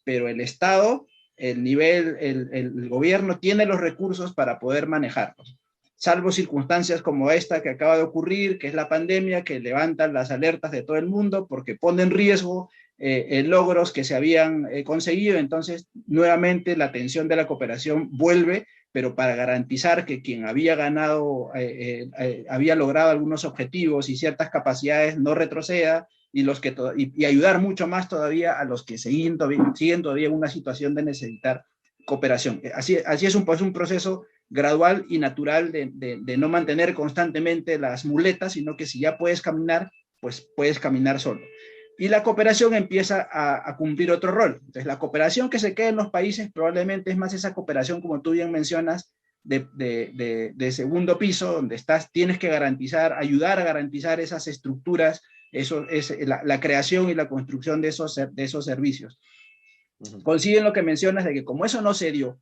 pero el Estado, el gobierno tiene los recursos para poder manejarlos, salvo circunstancias como esta que acaba de ocurrir, que es la pandemia, que levantan las alertas de todo el mundo porque pone en riesgo logros que se habían conseguido. Entonces, nuevamente, la atención de la cooperación vuelve pero para garantizar que quien había ganado, había logrado algunos objetivos y ciertas capacidades no retroceda, y ayudar mucho más todavía a los que siguen todavía en una situación de necesitar cooperación. Así es un proceso gradual y natural de no mantener constantemente las muletas, sino que si ya puedes caminar, pues puedes caminar solo. Y la cooperación empieza a cumplir otro rol. Entonces, la cooperación que se queda en los países probablemente es más esa cooperación, como tú bien mencionas, de segundo piso, donde tienes que ayudar a garantizar esas estructuras, la creación y la construcción de esos servicios. Consiguen lo que mencionas de que como eso no se dio,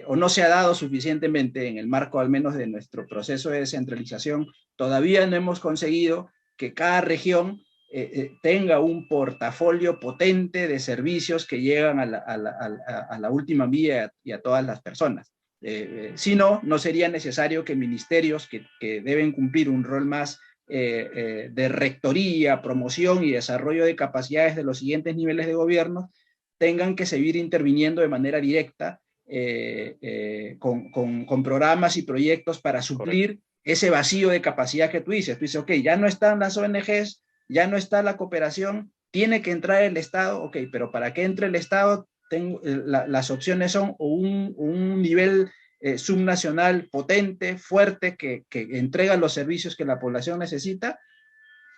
o no se ha dado suficientemente en el marco al menos de nuestro proceso de descentralización, todavía no hemos conseguido que cada región tenga un portafolio potente de servicios que llegan a la última milla y a todas las personas. Si no, no sería necesario que ministerios que deben cumplir un rol más de rectoría, promoción y desarrollo de capacidades de los siguientes niveles de gobierno tengan que seguir interviniendo de manera directa con programas y proyectos para suplir Correcto. Ese vacío de capacidad que tú dices. Tú dices, ok, ya no están las ONGs, ya no está la cooperación, tiene que entrar el Estado, ok, pero para que entre el Estado, las opciones son un nivel subnacional potente, fuerte, que entrega los servicios que la población necesita,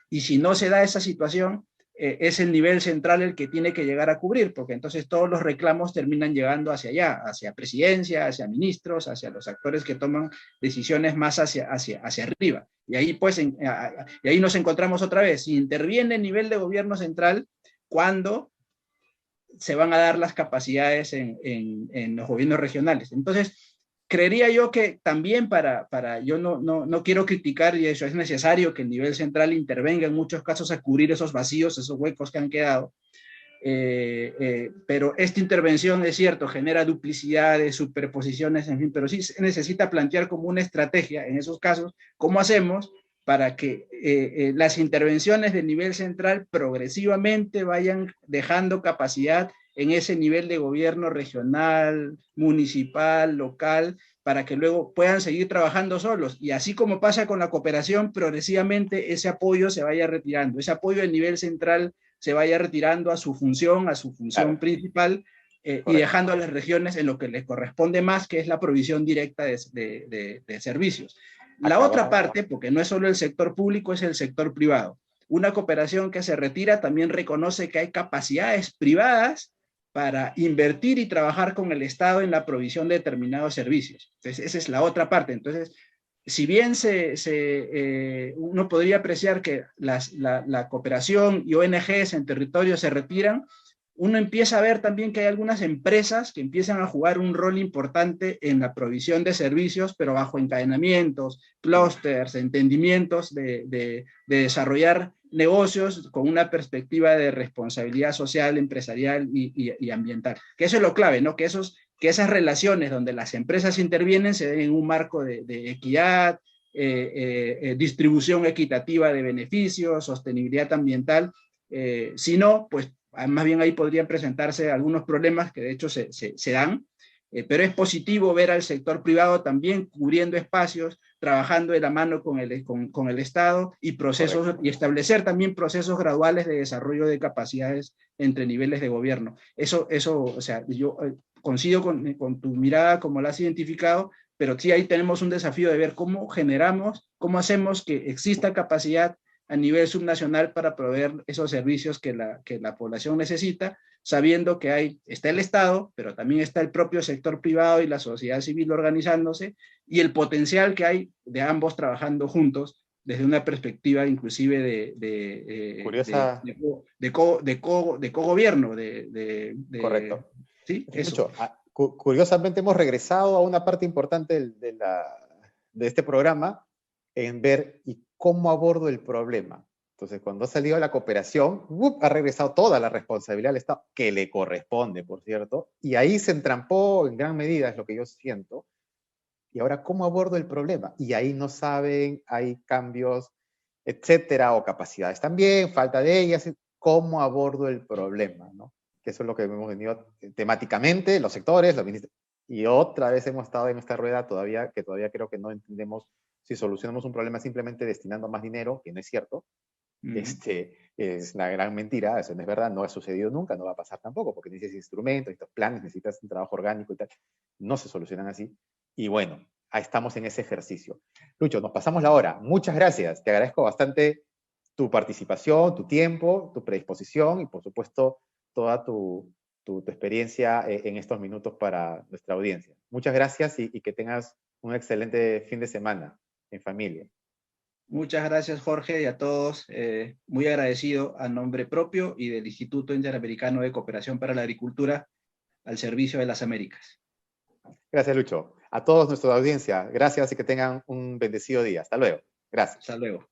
y si no se da esa situación, es el nivel central el que tiene que llegar a cubrir, porque entonces todos los reclamos terminan llegando hacia allá, hacia presidencia, hacia ministros, hacia los actores que toman decisiones más hacia arriba. Y ahí, pues, y ahí nos encontramos otra vez. Si interviene el nivel de gobierno central, ¿cuándo se van a dar las capacidades en los gobiernos regionales? Entonces, creería yo que también yo no quiero criticar, y eso es necesario que el nivel central intervenga en muchos casos a cubrir esos vacíos, esos huecos que han quedado, pero esta intervención, es cierto, genera duplicidades, superposiciones, en fin, pero sí se necesita plantear como una estrategia en esos casos, ¿cómo hacemos para que las intervenciones del nivel central progresivamente vayan dejando capacidad en ese nivel de gobierno regional, municipal, local, para que luego puedan seguir trabajando solos? Y así como pasa con la cooperación, progresivamente ese apoyo se vaya retirando, ese apoyo del nivel central se vaya retirando a su función claro. Principal, y dejando a las regiones en lo que les corresponde más, que es la provisión directa de servicios. La otra parte, porque no es solo el sector público, es el sector privado. Una cooperación que se retira también reconoce que hay capacidades privadas para invertir y trabajar con el Estado en la provisión de determinados servicios. Entonces, esa es la otra parte. Entonces, si bien uno podría apreciar que la cooperación y ONGs en territorio se retiran, uno empieza a ver también que hay algunas empresas que empiezan a jugar un rol importante en la provisión de servicios, pero bajo encadenamientos, clústeres, entendimientos de desarrollar negocios con una perspectiva de responsabilidad social, empresarial y ambiental. Que eso es lo clave, ¿no? Que esas relaciones donde las empresas intervienen se den en un marco de equidad, distribución equitativa de beneficios, sostenibilidad ambiental. Si no, pues más bien ahí podrían presentarse algunos problemas que de hecho se dan, pero es positivo ver al sector privado también cubriendo espacios, trabajando de la mano con el Estado y procesos, Correcto. Y establecer también procesos graduales de desarrollo de capacidades entre niveles de gobierno. Eso o sea, yo coincido con tu mirada como la has identificado, pero sí ahí tenemos un desafío de ver cómo hacemos que exista capacidad a nivel subnacional para proveer esos servicios que la población necesita, sabiendo que está el Estado, pero también está el propio sector privado y la sociedad civil organizándose, y el potencial que hay de ambos trabajando juntos desde una perspectiva inclusive de cogobierno. Correcto. ¿Sí? Eso. Curiosamente hemos regresado a una parte importante de este programa en ver cómo abordo el problema. Entonces, cuando ha salido la cooperación, ha regresado toda la responsabilidad al Estado, que le corresponde, por cierto, y ahí se entrampó en gran medida, es lo que yo siento. Y ahora, ¿cómo abordo el problema? Y ahí no saben, hay cambios, etcétera, o capacidades también, falta de ellas. ¿Cómo abordo el problema? ¿No? Que eso es lo que hemos venido temáticamente, los sectores, los ministros. Y otra vez hemos estado en esta rueda todavía, que todavía creo que no entendemos si solucionamos un problema simplemente destinando más dinero, que no es cierto. Es una gran mentira, eso no es verdad, no ha sucedido nunca, no va a pasar tampoco, porque necesitas instrumentos, necesitas planes, necesitas un trabajo orgánico y tal. No se solucionan así. Y bueno, ahí estamos en ese ejercicio. Lucho, nos pasamos la hora. Muchas gracias. Te agradezco bastante tu participación, tu tiempo, tu predisposición y por supuesto toda tu experiencia en estos minutos para nuestra audiencia. Muchas gracias y que tengas un excelente fin de semana en familia. Muchas gracias, Jorge, y a todos. Muy agradecido a nombre propio y del Instituto Interamericano de Cooperación para la Agricultura al servicio de las Américas. Gracias, Lucho. A todos nuestra audiencia, gracias y que tengan un bendecido día. Hasta luego. Gracias. Hasta luego.